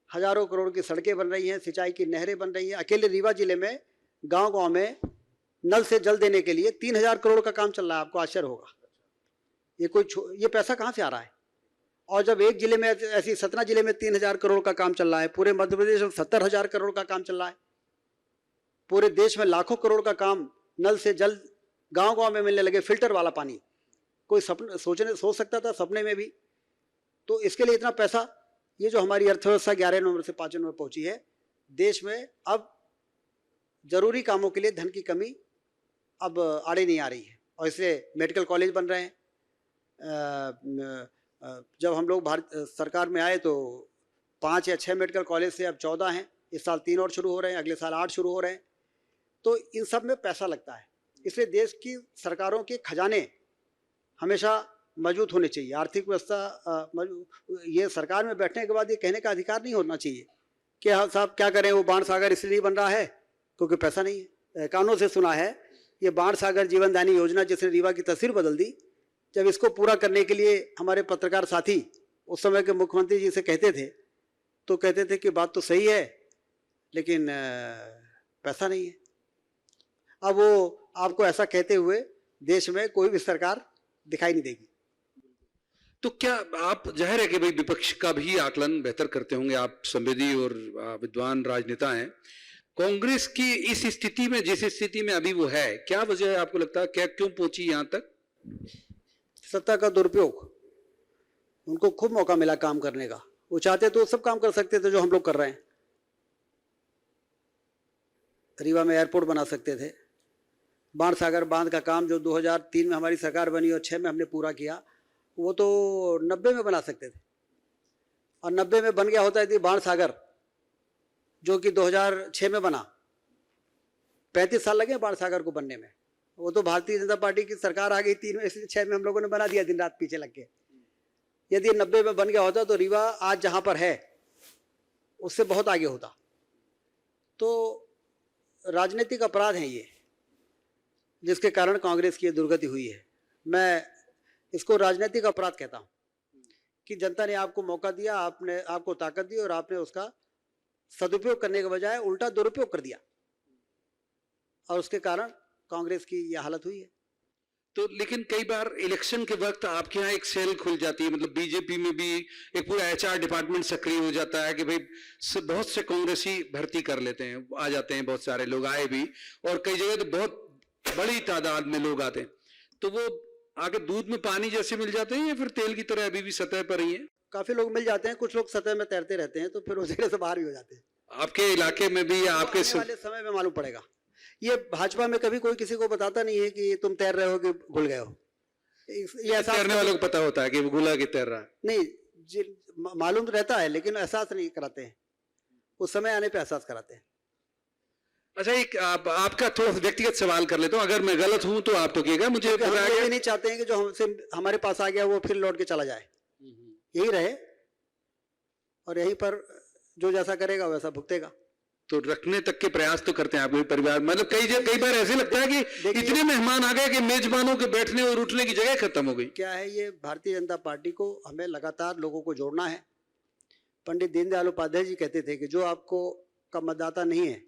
हजारों करोड़ की सड़कें बन रही हैं, सिंचाई की नहरें बन रही हैं। अकेले रीवा जिले में गांव-गांव में नल से जल देने के लिए 3,000 करोड़ का काम चल रहा है। आपको आश्चर्य होगा, ये पैसा कहाँ से आ रहा है? और जब एक जिले में ऐसी सतना जिले में 3,000 करोड़ का काम चल रहा है, पूरे मध्य प्रदेश में 70,000 करोड़ का काम चल रहा है, पूरे देश में लाखों करोड़ का काम नल से जल गांव गांव में मिलने लगे, फिल्टर वाला पानी, कोई सोच सकता था सपने में भी? तो इसके लिए इतना पैसा, ये जो हमारी अर्थव्यवस्था 11 नंबर से 5 नंबर पहुंची है, देश में अब जरूरी कामों के लिए धन की कमी अब आड़े नहीं आ रही है। और इसलिए मेडिकल कॉलेज बन रहे हैं। जब हम लोग भारत सरकार में आए तो 5 या 6 मेडिकल कॉलेज से अब 14 हैं। इस साल 3 और शुरू हो रहे हैं, अगले साल 8 शुरू हो रहे हैं। तो इन सब में पैसा लगता है, इसलिए देश की सरकारों के खजाने हमेशा मजबूत होने चाहिए। आर्थिक व्यवस्था ये सरकार में बैठने के बाद ये कहने का अधिकार नहीं होना चाहिए कि हाँ साहब क्या करें, वो बाण सागर इसलिए नहीं बन रहा है क्योंकि पैसा नहीं है। कानों से सुना है ये बाण सागर जीवनदायिनी योजना जिसने रीवा की तस्वीर बदल दी, जब इसको पूरा करने के लिए हमारे पत्रकार साथी उस समय के मुख्यमंत्री जी से कहते थे तो कहते थे कि बात तो सही है लेकिन पैसा नहीं है। अब वो आपको ऐसा कहते हुए देश में कोई भी सरकार दिखाई नहीं देगी। तो क्या आप, जाहिर है कि भाई विपक्ष का भी आकलन बेहतर करते होंगे, आप संवेदी और विद्वान राजनेता हैं, कांग्रेस की इस स्थिति में, जिस स्थिति में अभी वो है, क्या वजह है आपको लगता है, क्या क्यों पहुंची यहां तक? सत्ता का दुरुपयोग। उनको खूब मौका मिला काम करने का, वो चाहते तो सब काम कर सकते थे जो हम लोग कर रहे हैं। रीवा में एयरपोर्ट बना सकते थे, बाण सागर बांध का काम जो 2003 में हमारी सरकार बनी और 6 में हमने पूरा किया, वो तो 90 में बना सकते थे। और 90 में बन गया होता है बाण सागर जो कि 2006 में बना। 35 साल लगे बाण सागर को बनने में। वो तो भारतीय जनता पार्टी की सरकार आ गई 3 में, इसलिए 6 में हम लोगों ने बना दिया दिन रात पीछे लग के। यदि 90 में बन गया होता तो रीवा आज जहां पर है उससे बहुत आगे होता। तो राजनीतिक अपराध है ये, जिसके कारण कांग्रेस की दुर्गति हुई है। मैं इसको राजनीतिक अपराध कहता हूं कि जनता ने आपको मौका दिया, आपने आपको ताकत दी और आपने उसका सदुपयोग करने के बजाय उल्टा दुरुपयोग कर दिया और उसके कारण कांग्रेस की यह हालत हुई है। तो लेकिन कई बार इलेक्शन के वक्त आपके यहाँ एक सेल खुल जाती है, मतलब बीजेपी में भी एक पूरा एचआर डिपार्टमेंट सक्रिय हो जाता है कि भाई बहुत से कांग्रेसी भर्ती कर लेते हैं, आ जाते हैं, बहुत सारे लोग आए भी, और कई जगह तो बहुत बड़ी तादाद में लोग आते हैं। तो वो आगे दूध में पानी जैसे मिल जाते हैं या फिर तेल की तरह अभी भी सतह पर ही है? काफी लोग मिल जाते हैं, कुछ लोग सतह में तैरते रहते हैं, तो फिर उस जगह से बाहर भी हो जाते हैं। आपके इलाके में भी या आपके वाले समय में मालूम पड़ेगा। ये भाजपा में कभी कोई किसी को बताता नहीं है कि तुम तैर रहे हो कि घुल गए हो। ये एहसास तैरने वालों को पता होता है कि वो घुला के तैर रहा है, नहीं मालूम रहता है लेकिन एहसास नहीं कराते हैं, उस समय आने पे एहसास कराते हैं। अच्छा, एक आपका थोड़ा व्यक्तिगत सवाल कर लेता हूँ, अगर मैं गलत हूं तो आप टोकिएगा। मुझे हम ये नहीं चाहते हैं कि जो हमसे हमारे पास आ गया वो फिर लौट के चला जाए, यही रहे और यहीं पर जो जैसा करेगा वैसा भुगतेगा। तो रखने तक के प्रयास तो करते हैं आपके परिवार, मतलब कई बार ऐसे लगता है कि इतने मेहमान आ गए कि मेजबानों के बैठने और उठने की जगह खत्म हो गई। क्या है, ये भारतीय जनता पार्टी को हमें लगातार लोगों को जोड़ना है। पंडित दीनदयाल उपाध्याय जी कहते थे कि जो आपको का मतदाता नहीं है,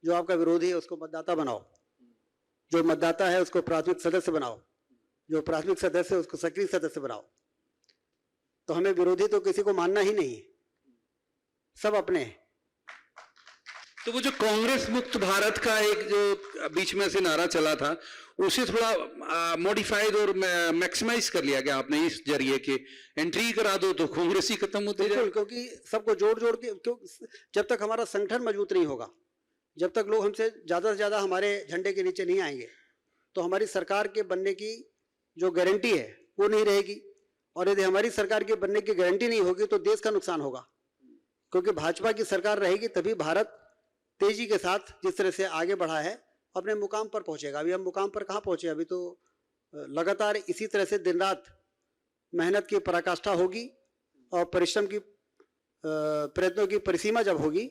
जो आपका विरोधी है उसको मतदाता बनाओ, जो मतदाता है उसको प्राथमिक सदस्य बनाओ, जो प्राथमिक सदस्य है उसको सक्रिय सदस्य बनाओ। तो हमें विरोधी तो किसी को मानना ही नहीं है, सब अपने हैं। तो वो जो कांग्रेस मुक्त भारत का एक जो बीच में से नारा चला था, उसे थोड़ा मॉडिफाइड और मैक्सिमाइज कर लिया गया आपने इस जरिए के एंट्री करा दो तो कांग्रेस ही खत्म होती जाए। क्योंकि सबको जोड़ जोड़ के, जब तक हमारा संगठन मजबूत नहीं होगा, जब तक लोग हमसे ज्यादा से ज्यादा हमारे झंडे के नीचे नहीं आएंगे, तो हमारी सरकार के बनने की जो गारंटी है वो नहीं रहेगी। और यदि हमारी सरकार के बनने की गारंटी नहीं होगी तो देश का नुकसान होगा, क्योंकि भाजपा की सरकार रहेगी तभी भारत तेजी के साथ जिस तरह से आगे बढ़ा है अपने मुकाम पर पहुंचेगा। अभी हम मुकाम पर कहाँ पहुंचे, अभी तो लगातार इसी तरह से दिन रात मेहनत की पराकाष्ठा होगी और परिश्रम की प्रयत्नों की परिसीमा जब होगी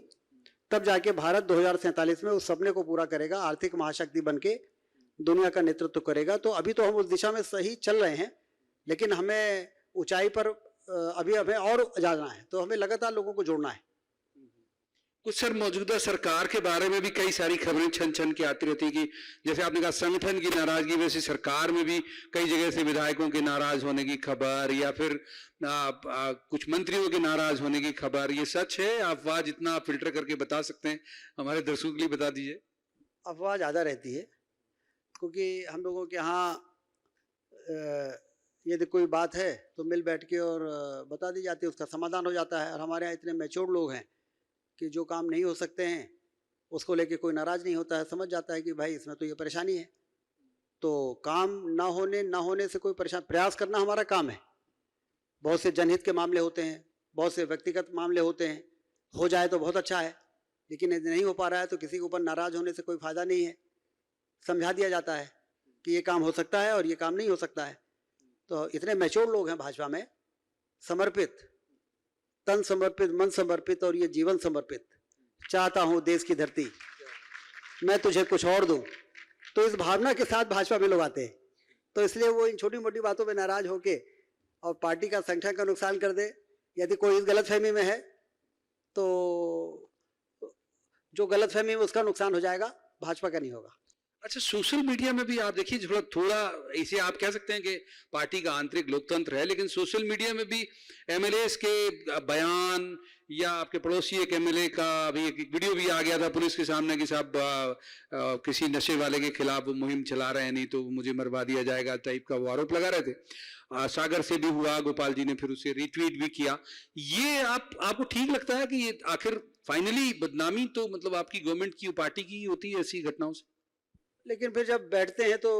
तब जाके भारत 2047 में उस सपने को पूरा करेगा, आर्थिक महाशक्ति बनके दुनिया का नेतृत्व करेगा। तो अभी तो हम उस दिशा में सही चल रहे हैं, लेकिन हमें ऊंचाई पर अभी हमें और जाना है, तो हमें लगातार लोगों को जोड़ना है। कुछ सर मौजूदा सरकार के बारे में भी कई सारी खबरें छन छन के आती रहती कि जैसे आपने कहा संगठन की नाराजगी, वैसे सरकार में भी कई जगह से विधायकों के नाराज होने की खबर या फिर कुछ मंत्रियों के नाराज होने की खबर, ये सच है अफवाह? जितना आप फिल्टर करके बता सकते हैं हमारे दर्शकों के लिए बता दीजिए। अफवाह ज़्यादा रहती है, क्योंकि हम लोगों के यहाँ यदि कोई बात है तो मिल बैठ के और बता दी जाती है, उसका समाधान हो जाता है। और हमारे यहाँ इतने मैच्योर लोग हैं कि जो काम नहीं हो सकते हैं उसको लेके कोई नाराज़ नहीं होता है, समझ जाता है कि भाई इसमें तो ये परेशानी है। तो काम ना होने से कोई परेशान, प्रयास करना हमारा काम है। बहुत से जनहित के मामले होते हैं, बहुत से व्यक्तिगत मामले होते हैं, हो जाए तो बहुत अच्छा है, लेकिन यदि नहीं हो पा रहा है तो किसी के ऊपर नाराज़ होने से कोई फ़ायदा नहीं है। समझा दिया जाता है कि ये काम हो सकता है और ये काम नहीं हो सकता है। तो इतने मैच्योर लोग हैं भाजपा में, समर्पित, तन समर्पित, मन समर्पित और ये जीवन समर्पित। चाहता हूँ देश की धरती मैं तुझे कुछ और दूं, तो इस भावना के साथ भाजपा में लोग आते हैं। तो इसलिए वो इन छोटी मोटी बातों पे नाराज होके और पार्टी का संगठन का नुकसान कर दे, यदि कोई इस गलतफहमी में है तो जो गलतफहमी में उसका नुकसान हो जाएगा, भाजपा का नहीं होगा। अच्छा, सोशल मीडिया में भी आप देखिए थोड़ा इसे आप कह सकते हैं कि पार्टी का आंतरिक लोकतंत्र है, लेकिन सोशल मीडिया में भी एमएलएस के बयान या आपके पड़ोसी एक एमएलए का अभी एक वीडियो भी आ गया था पुलिस के सामने कि साहब किसी नशे वाले के खिलाफ मुहिम चला रहे हैं, नहीं तो मुझे मरवा दिया जाएगा टाइप का वो आरोप लगा रहे थे। सागर से भी हुआ, गोपाल जी ने फिर उसे रिट्वीट भी किया। ये आपको ठीक लगता है कि ये आखिर फाइनली बदनामी तो मतलब आपकी गवर्नमेंट की, पार्टी की होती है ऐसी घटनाओं से? लेकिन फिर जब बैठते हैं तो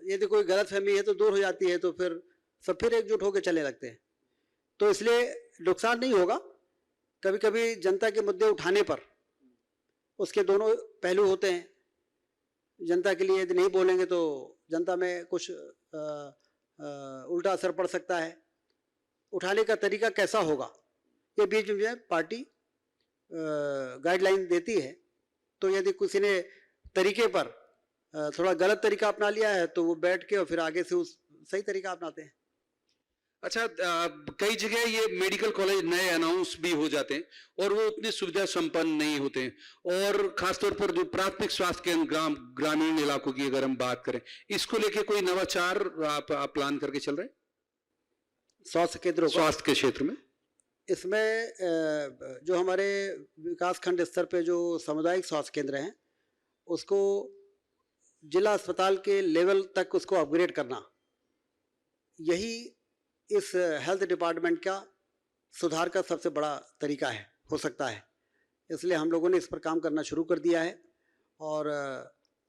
यदि कोई गलतफहमी है तो दूर हो जाती है, तो फिर सब फिर एकजुट होकर चले लगते हैं। तो इसलिए नुकसान नहीं होगा। कभी कभी जनता के मुद्दे उठाने पर उसके दोनों पहलू होते हैं। जनता के लिए यदि नहीं बोलेंगे तो जनता में कुछ उल्टा असर पड़ सकता है। उठाने का तरीका कैसा होगा ये बीच में पार्टी गाइडलाइन देती है। तो यदि किसी ने तरीके पर थोड़ा गलत तरीका अपना लिया है तो वो बैठ के और फिर आगे से उस सही तरीका अपनाते हैं। अच्छा, कई जगह ये मेडिकल कॉलेज नए अनाउंस भी हो जाते हैं और वो उतने सुविधा संपन्न नहीं होते हैं, और खासतौर पर जो प्राथमिक स्वास्थ्य केंद्र ग्रामीण इलाकों की अगर हम बात करें, इसको लेके कोई नवाचार आप प्लान करके चल रहे हैं स्वास्थ्य केंद्रों स्वास्थ्य के क्षेत्र में? इसमें जो हमारे विकास खंड स्तर पे जो सामुदायिक स्वास्थ्य केंद्र हैं उसको जिला अस्पताल के लेवल तक उसको अपग्रेड करना, यही इस हेल्थ डिपार्टमेंट का सुधार का सबसे बड़ा तरीका है, हो सकता है। इसलिए हम लोगों ने इस पर काम करना शुरू कर दिया है और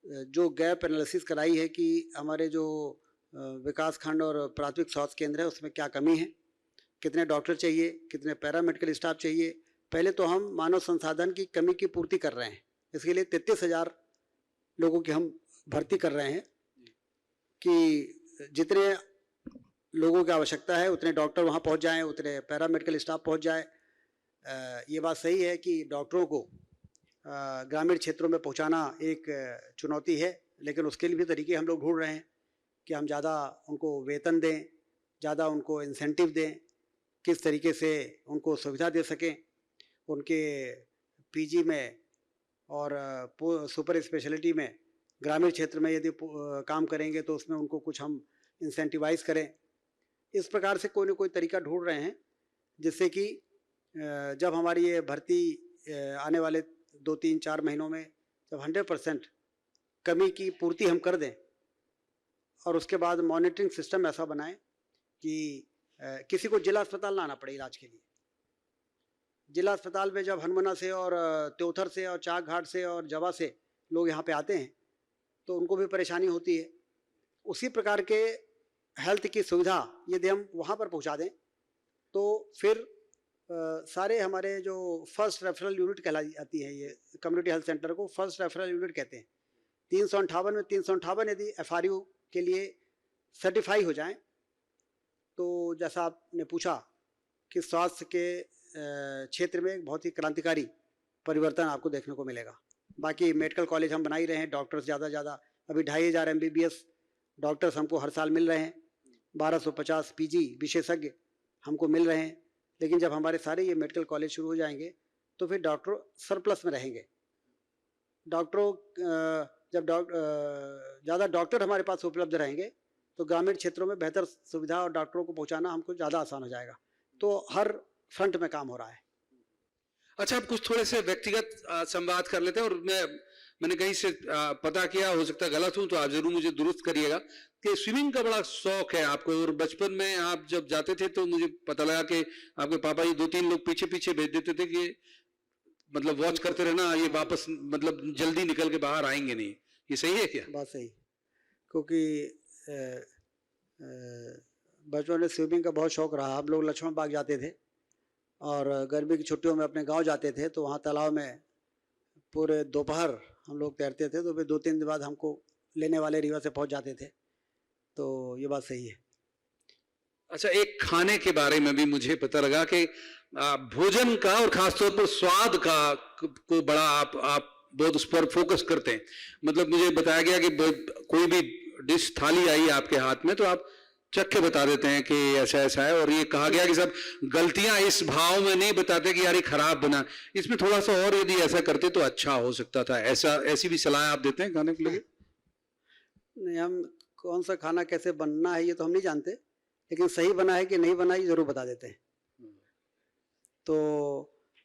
जो गैप एनालिसिस कराई है कि हमारे जो विकास खंड और प्राथमिक स्वास्थ्य केंद्र है उसमें क्या कमी है, कितने डॉक्टर चाहिए, कितने पैरामेडिकल स्टाफ चाहिए। पहले तो हम मानव संसाधन की कमी की पूर्ति कर रहे हैं। इसके लिए 33,000 लोगों की हम भर्ती कर रहे हैं कि जितने लोगों की आवश्यकता है उतने डॉक्टर वहाँ पहुँच जाएं, उतने पैरामेडिकल स्टाफ पहुँच जाए। ये बात सही है कि डॉक्टरों को ग्रामीण क्षेत्रों में पहुँचाना एक चुनौती है, लेकिन उसके लिए भी तरीके हम लोग ढूंढ रहे हैं कि हम ज़्यादा उनको वेतन दें, ज़्यादा उनको इंसेंटिव दें, किस तरीके से उनको सुविधा दे सकें। उनके पीजी में और सुपर स्पेशलिटी में ग्रामीण क्षेत्र में यदि काम करेंगे तो उसमें उनको कुछ हम इंसेंटिवाइज करें। इस प्रकार से कोई ना कोई तरीका ढूंढ रहे हैं जिससे कि जब हमारी ये भर्ती आने वाले 2-3-4 महीनों में जब 100% कमी की पूर्ति हम कर दें और उसके बाद मॉनिटरिंग सिस्टम ऐसा बनाएं कि किसी को जिला अस्पताल ना आना पड़े इलाज के लिए। जिला अस्पताल में जब हनुमाना से और त्योथर से और चाक घाट से और जवा से लोग यहाँ पे आते हैं तो उनको भी परेशानी होती है। उसी प्रकार के हेल्थ की सुविधा यदि हम वहाँ पर पहुँचा दें तो फिर सारे हमारे जो फर्स्ट रेफरल यूनिट कहलाई जाती है, ये कम्युनिटी हेल्थ सेंटर को फर्स्ट रेफरल यूनिट कहते हैं। 358 में 358 यदि FRU के लिए सर्टिफाई हो जाएं तो जैसा आपने पूछा कि स्वास्थ्य के क्षेत्र में एक बहुत ही क्रांतिकारी परिवर्तन आपको देखने को मिलेगा। बाकी मेडिकल कॉलेज हम बना ही रहे हैं, डॉक्टर्स ज़्यादा अभी 2500 MBBS डॉक्टर्स हमको हर साल मिल रहे हैं, 1250 PG विशेषज्ञ हमको मिल रहे हैं। लेकिन जब हमारे सारे ये मेडिकल कॉलेज शुरू हो जाएंगे तो फिर डॉक्टर सरप्लस में रहेंगे। डॉक्टरों जब ज़्यादा डॉक्टर हमारे पास उपलब्ध रहेंगे तो ग्रामीण क्षेत्रों में बेहतर सुविधा और डॉक्टरों को पहुंचाना हमको ज़्यादा आसान हो जाएगा। तो हर फ्रंट में काम हो रहा है। अच्छा, आप कुछ थोड़े से व्यक्तिगत संवाद कर लेते हैं। और मैंने कहीं से पता किया, हो सकता है गलत हूं तो आप जरूर मुझे दुरुस्त करिएगा, कि स्विमिंग का बड़ा शौक है आपको। और बचपन में आप जब जाते थे तो मुझे पता लगा कि आपके पापा जी 2-3 लोग पीछे पीछे भेज देते थे कि मतलब वॉच करते रहना, ये वापस मतलब जल्दी निकल के बाहर आएंगे नहीं। ये सही है क्या? बात सही, क्योंकि बचपन में स्विमिंग का बहुत शौक रहा। हम लोग लक्ष्मण बाग जाते थे और गर्मी की छुट्टियों में अपने गांव जाते थे, तो वहाँ तालाब में पूरे दोपहर हम लोग तैरते थे। तो फिर 2-3 दिन बाद हमको लेने वाले रीवा से पहुँच जाते थे। तो ये बात सही है। अच्छा, एक खाने के बारे में भी मुझे पता लगा कि भोजन का और खासतौर पर स्वाद का को बड़ा आप बहुत उस पर फोकस करते हैं। मतलब मुझे बताया गया कि कोई भी डिश थाली आई आपके हाथ में तो आप चख के बता देते हैं कि ऐसा ऐसा है। और ये कहा गया कि सब गलतियां इस भाव में नहीं बताते कि यार ये खराब बना, इसमें थोड़ा सा और यदि ऐसा करते तो अच्छा हो सकता था। ऐसी भी सलाह आप देते हैं खाने के लिए? नहीं, हम कौन सा खाना कैसे बनना है ये तो हम नहीं जानते, लेकिन सही बना है कि नहीं बना ये जरूर बता देते हैं। तो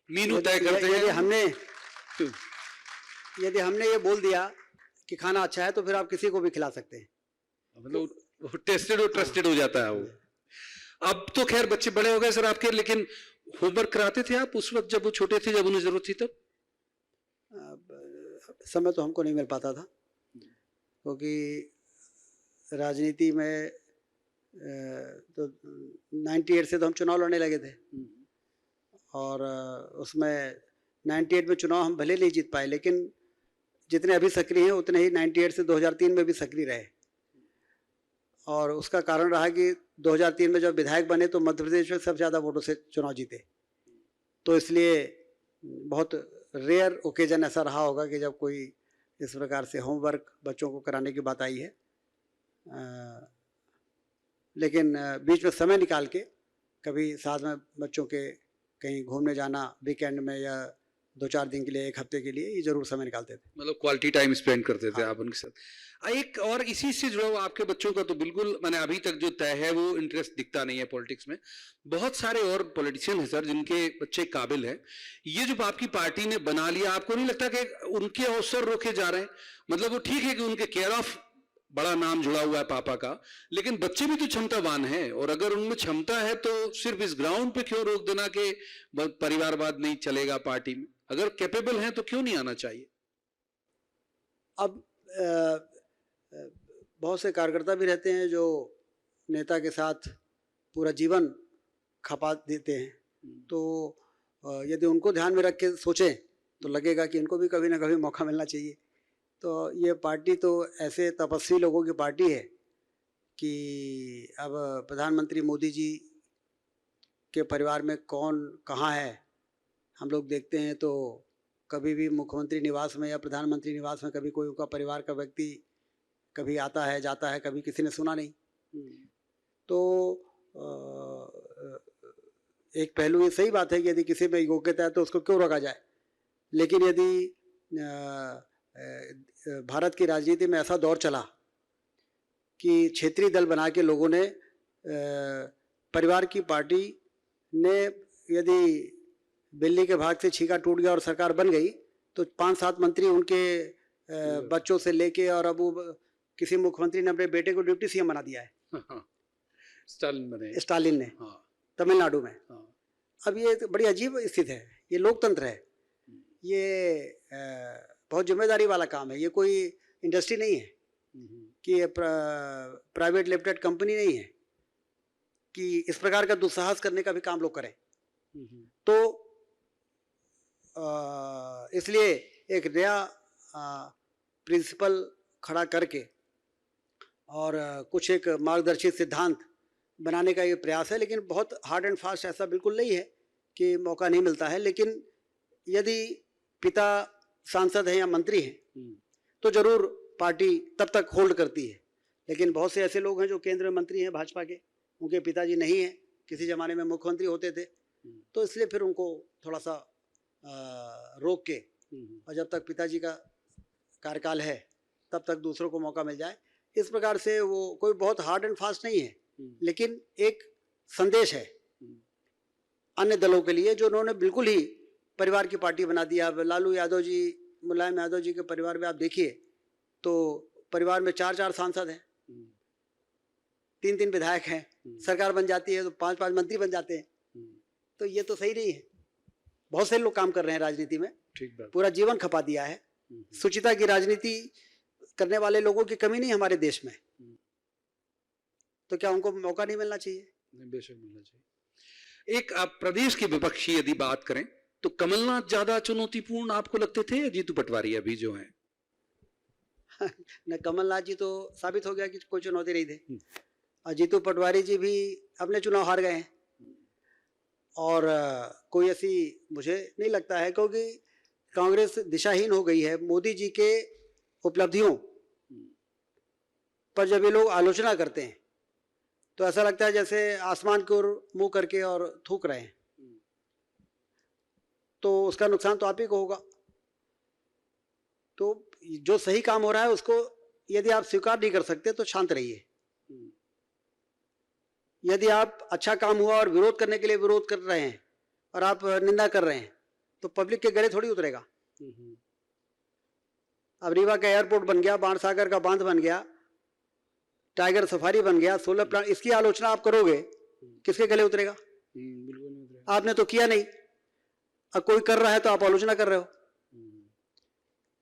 मीनू तय करते हैं। यदि हमने ये बोल दिया कि खाना अच्छा है तो फिर आप किसी को भी खिला सकते हैं। मतलब टेस्टेड और ट्रस्टेड हो जाता है वो। अब तो खैर बच्चे बड़े हो गए सर आपके, लेकिन होमवर्क कराते थे आप उस वक्त जब वो छोटे थे, जब उन्हें जरूरत थी तब? समय तो हमको नहीं मिल पाता था, क्योंकि राजनीति में तो 98 से तो हम चुनाव लड़ने लगे थे। और उसमें 98 में चुनाव हम भले नहीं जीत पाए, लेकिन जितने अभी सक्रिय हैं उतने ही 98 से 2003 में भी सक्रिय रहे। और उसका कारण रहा कि 2003 में जब विधायक बने तो मध्य प्रदेश में सबसे ज़्यादा वोटों से चुनाव जीते। तो इसलिए बहुत रेयर ओकेजन ऐसा रहा होगा कि जब कोई इस प्रकार से होमवर्क बच्चों को कराने की बात आई है। लेकिन बीच में समय निकाल के कभी साथ में बच्चों के कहीं घूमने जाना वीकेंड में या 2-4 दिन के लिए, 1 हफ्ते के लिए, ये जरूर समय निकालते थे। मतलब क्वालिटी टाइम स्पेंड करते थे आप उनके साथ। एक और इसी से जुड़ा हुआ आपके बच्चों का तो बिल्कुल मैंने अभी तक जो तय है वो इंटरेस्ट दिखता नहीं है पॉलिटिक्स में। बहुत सारे और पॉलिटिशियन हैं सर जिनके बच्चे काबिल हैं। ये जो आपकी पार्टी ने बना लिया, आपको नहीं लगता कि उनके अवसर रोके जा रहे हैं? मतलब वो ठीक है कि उनके केयर ऑफ बड़ा नाम जुड़ा हुआ है पापा का, लेकिन बच्चे भी तो क्षमतावान हैं। और अगर उनमें क्षमता है तो सिर्फ इस ग्राउंड पे क्यों रोक देना कि परिवारवाद नहीं चलेगा पार्टी में? अगर कैपेबल हैं तो क्यों नहीं आना चाहिए? अब बहुत से कार्यकर्ता भी रहते हैं जो नेता के साथ पूरा जीवन खपा देते हैं। तो यदि उनको ध्यान में रख के सोचें तो लगेगा कि इनको भी कभी ना कभी मौका मिलना चाहिए। तो ये पार्टी तो ऐसे तपस्वी लोगों की पार्टी है कि अब प्रधानमंत्री मोदी जी के परिवार में कौन कहाँ है हम लोग देखते हैं। तो कभी भी मुख्यमंत्री निवास में या प्रधानमंत्री निवास में कभी कोई उनका परिवार का व्यक्ति कभी आता है जाता है, कभी किसी ने सुना नहीं। तो एक पहलू ये सही बात है कि यदि किसी में योग्यता है तो उसको क्यों रोका जाए। लेकिन यदि भारत की राजनीति में ऐसा दौर चला कि क्षेत्रीय दल बना के लोगों ने परिवार की पार्टी ने, यदि बिल्ली के भाग से छीका टूट गया और सरकार बन गई तो 5-7 मंत्री उनके बच्चों से लेके, और अब वो किसी मुख्यमंत्री ने अपने बेटे को डिप्टी सीएम बना दिया है। स्टालिन ने तमिलनाडु में। अब ये तो बड़ी अजीब स्थिति है। ये लोकतंत्र है, ये बहुत जिम्मेदारी वाला काम है। ये कोई इंडस्ट्री नहीं है कि ये प्राइवेट लिमिटेड कंपनी नहीं है कि इस प्रकार का दुस्साहस करने का भी काम लोग करें। तो इसलिए एक नया प्रिंसिपल खड़ा करके और कुछ एक मार्गदर्शित सिद्धांत बनाने का ये प्रयास है। लेकिन बहुत हार्ड एंड फास्ट ऐसा बिल्कुल नहीं है कि मौका नहीं मिलता है। लेकिन यदि पिता सांसद हैं या मंत्री हैं तो जरूर पार्टी तब तक होल्ड करती है। लेकिन बहुत से ऐसे लोग हैं जो केंद्र में मंत्री हैं भाजपा के, उनके पिताजी नहीं हैं, किसी ज़माने में मुख्यमंत्री होते थे, तो इसलिए फिर उनको थोड़ा सा रोक के, और जब तक पिताजी का कार्यकाल है तब तक दूसरों को मौका मिल जाए, इस प्रकार से वो कोई बहुत हार्ड एंड फास्ट नहीं है, लेकिन एक संदेश है अन्य दलों के लिए जो उन्होंने बिल्कुल ही परिवार की पार्टी बना दिया। अब लालू यादव जी, मुलायम यादव जी के परिवार में आप देखिए तो परिवार में 4-4 सांसद हैं, 3-3 विधायक हैं, सरकार बन जाती है तो 5-5 मंत्री बन जाते हैं। तो ये तो सही नहीं है। बहुत से लोग काम कर रहे हैं राजनीति में, ठीक बात। पूरा जीवन खपा दिया है। सुचिता की राजनीति करने वाले लोगों की कमी नहीं हमारे देश में, तो क्या उनको मौका नहीं मिलना चाहिए? बेशक मिलना चाहिए। एक आप प्रदेश के विपक्ष की यदि बात करें तो कमलनाथ ज्यादा चुनौतीपूर्ण आपको लगते थे या जीतू पटवारी अभी जो हैं? न कमलनाथ जी तो साबित हो गया कि कोई चुनौती नहीं थे, और जीतू पटवारी जी भी अपने चुनाव हार गए हैं। और कोई ऐसी मुझे नहीं लगता है, क्योंकि कांग्रेस दिशाहीन हो गई है। मोदी जी के उपलब्धियों पर जब ये लोग आलोचना करते हैं तो ऐसा लगता है जैसे आसमान की ओर मुंह करके और थूक रहे हैं, तो उसका नुकसान तो आप ही को होगा। तो जो सही काम हो रहा है उसको यदि आप स्वीकार नहीं कर सकते तो शांत रहिए। यदि आप अच्छा काम हुआ और विरोध करने के लिए विरोध कर रहे हैं और आप निंदा कर रहे हैं तो पब्लिक के गले थोड़ी उतरेगा। अब रीवा का एयरपोर्ट बन गया, बाणसागर का बांध बन गया, टाइगर सफारी बन गया, सोलर प्लांट, इसकी आलोचना आप करोगे, किसके गले उतरेगा? बिल्कुल नहीं उतरेगा। आपने तो किया नहीं, अब कोई कर रहा है तो आप आलोचना कर रहे हो।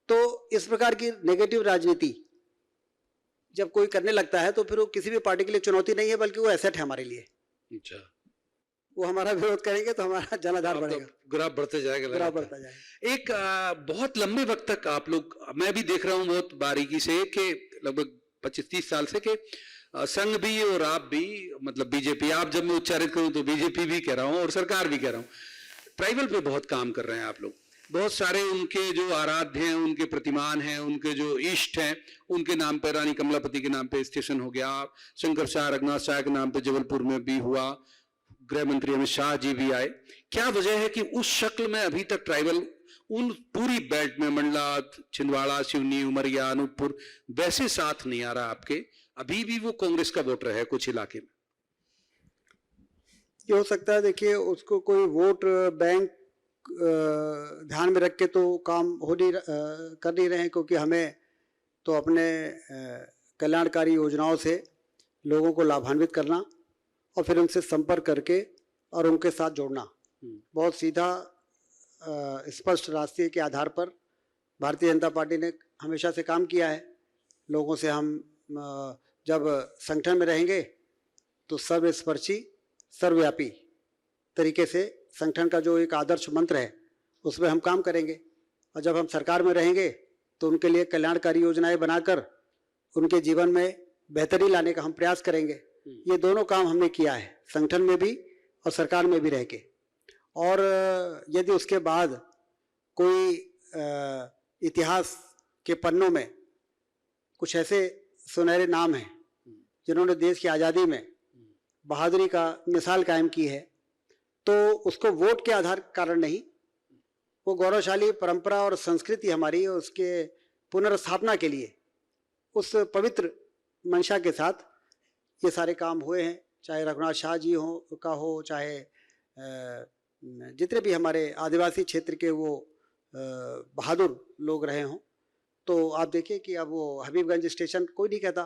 तो इस प्रकार की नेगेटिव राजनीति जब कोई करने लगता है तो फिर वो किसी भी पार्टी के लिए चुनौती नहीं है, बल्कि वो एसेट है हमारे लिए। अच्छा, वो हमारा विरोध करेंगे तो हमारा जनाधार बढ़ेगा, ग्राफ बढ़ते जाएगा, ग्राफ बढ़ता जाएगा। एक बहुत लंबे वक्त तक आप लोग, मैं भी देख रहा हूं बहुत बारीकी से कि लगभग 25-30 साल से कि संघ भी और आप भी, मतलब बीजेपी, आप जब मैं उच्चारित करूं तो बीजेपी भी कह रहा हूं और सरकार भी कह रहा हूं, ट्राइबल पे बहुत काम कर रहे हैं आप लोग। बहुत सारे उनके जो आराध्य हैं, उनके प्रतिमान हैं, उनके जो इष्ट हैं, उनके नाम पे, रानी कमलापति के नाम पे स्टेशन हो गया, शंकर शाह, रघुनाथ शाह के नाम पे जबलपुर में भी हुआ, गृह मंत्री अमित शाह जी भी आए। क्या वजह है कि उस शक्ल में अभी तक ट्राइबल उन पूरी बेल्ट में, मंडला, छिंदवाड़ा, सिवनी, उमरिया, अनूपपुर, वैसे साथ नहीं आ रहा आपके? अभी भी वो कांग्रेस का वोटर है कुछ इलाके में? ये हो सकता है, देखिए उसको कोई वोट बैंक ध्यान में रख के तो काम हो नहीं कर नहीं रहे हैं, क्योंकि हमें तो अपने कल्याणकारी योजनाओं से लोगों को लाभान्वित करना और फिर उनसे संपर्क करके और उनके साथ जोड़ना, बहुत सीधा स्पष्ट रास्ते के आधार पर भारतीय जनता पार्टी ने हमेशा से काम किया है। लोगों से हम जब संगठन में रहेंगे तो सर्वस्पर्शी, सर्वव्यापी तरीके से संगठन का जो एक आदर्श मंत्र है उसमें हम काम करेंगे, और जब हम सरकार में रहेंगे तो उनके लिए कल्याणकारी योजनाएं बनाकर उनके जीवन में बेहतरी लाने का हम प्रयास करेंगे। ये दोनों काम हमने किया है, संगठन में भी और सरकार में भी रह के। और यदि उसके बाद कोई इतिहास के पन्नों में कुछ ऐसे सुनहरे नाम हैं जिन्होंने देश की आज़ादी में बहादुरी का मिसाल कायम की है, तो उसको वोट के आधार कारण नहीं, वो गौरवशाली परंपरा और संस्कृति हमारी, उसके पुनर्स्थापना के लिए उस पवित्र मंशा के साथ ये सारे काम हुए हैं। चाहे रघुनाथ शाह जी हो, चाहे जितने भी हमारे आदिवासी क्षेत्र के वो बहादुर लोग रहे हों। तो आप देखिए कि अब वो हबीबगंज स्टेशन कोई नहीं कहता,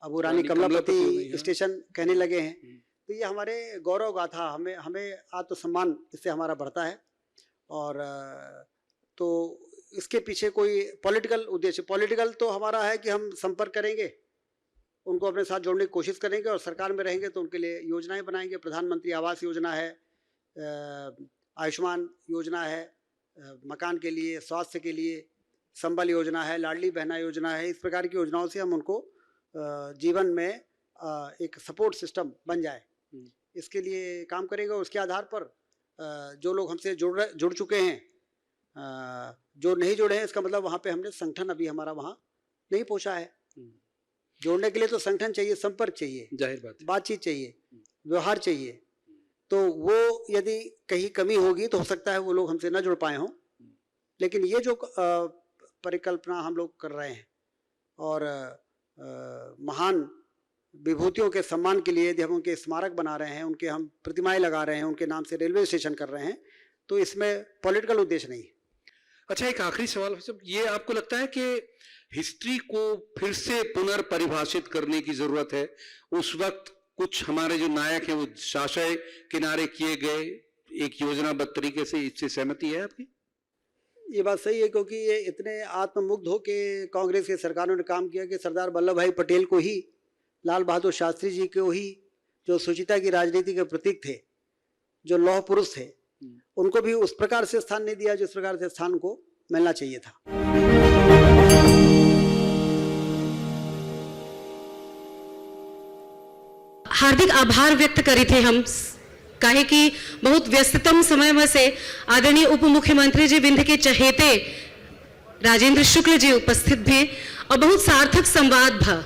अब वो रानी कमलापति स्टेशन कहने लगे हैं। तो ये हमारे गौरव गाथा, हमें आत्मसम्मान इससे हमारा बढ़ता है। और तो इसके पीछे कोई पॉलिटिकल उद्देश्य, पॉलिटिकल तो हमारा है कि हम संपर्क करेंगे, उनको अपने साथ जोड़ने की कोशिश करेंगे, और सरकार में रहेंगे तो उनके लिए योजनाएं बनाएंगे। प्रधानमंत्री आवास योजना है, आयुष्मान योजना है मकान के लिए, स्वास्थ्य के लिए संबल योजना है, लाडली बहना योजना है। इस प्रकार की योजनाओं से हम उनको जीवन में एक सपोर्ट सिस्टम बन जाए, इसके लिए काम करेंगे। उसके आधार पर जो लोग हमसे जुड़ चुके हैं, जो नहीं जुड़े हैं, इसका मतलब वहाँ पे हमने संगठन अभी हमारा वहाँ नहीं पहुँचा है। जोड़ने के लिए तो संगठन चाहिए, संपर्क चाहिए, जाहिर बात, बातचीत चाहिए, व्यवहार चाहिए, तो वो यदि कहीं कमी होगी तो हो सकता है वो लोग हमसे न जुड़ पाए हों, लेकिन ये जो परिकल्पना हम लोग कर रहे हैं और महान विभूतियों के सम्मान के लिए यदि हम उनके स्मारक बना रहे हैं, उनके हम प्रतिमाएं लगा रहे हैं, उनके नाम से रेलवे स्टेशन कर रहे हैं, तो इसमें पॉलिटिकल उद्देश्य नहीं है। अच्छा, एक आखिरी सवाल है, ये आपको लगता है कि हिस्ट्री को फिर से पुनर्परिभाषित करने की जरूरत है? उस वक्त कुछ हमारे जो नायक हैं वो शाशय किनारे किए गए एक योजनाबद्ध तरीके से, इससे सहमति है आपकी? ये बात सही है, क्योंकि ये इतने आत्ममुग्ध हो के कांग्रेस की सरकारों ने काम किया कि सरदार वल्लभ भाई पटेल को ही, लाल बहादुर शास्त्री जी को ही, जो सुचिता की राजनीति के प्रतीक थे, जो लौह पुरुष थे, उनको भी उस प्रकार से स्थान नहीं दिया जिस प्रकार से स्थान को मिलना चाहिए था। हार्दिक आभार व्यक्त करे थे हम, काहे कि बहुत व्यस्ततम समय में से आदरणीय उप मुख्यमंत्री जी विंध्य के चहेते राजेंद्र शुक्ल जी उपस्थित भी और बहुत सार्थक संवाद भा।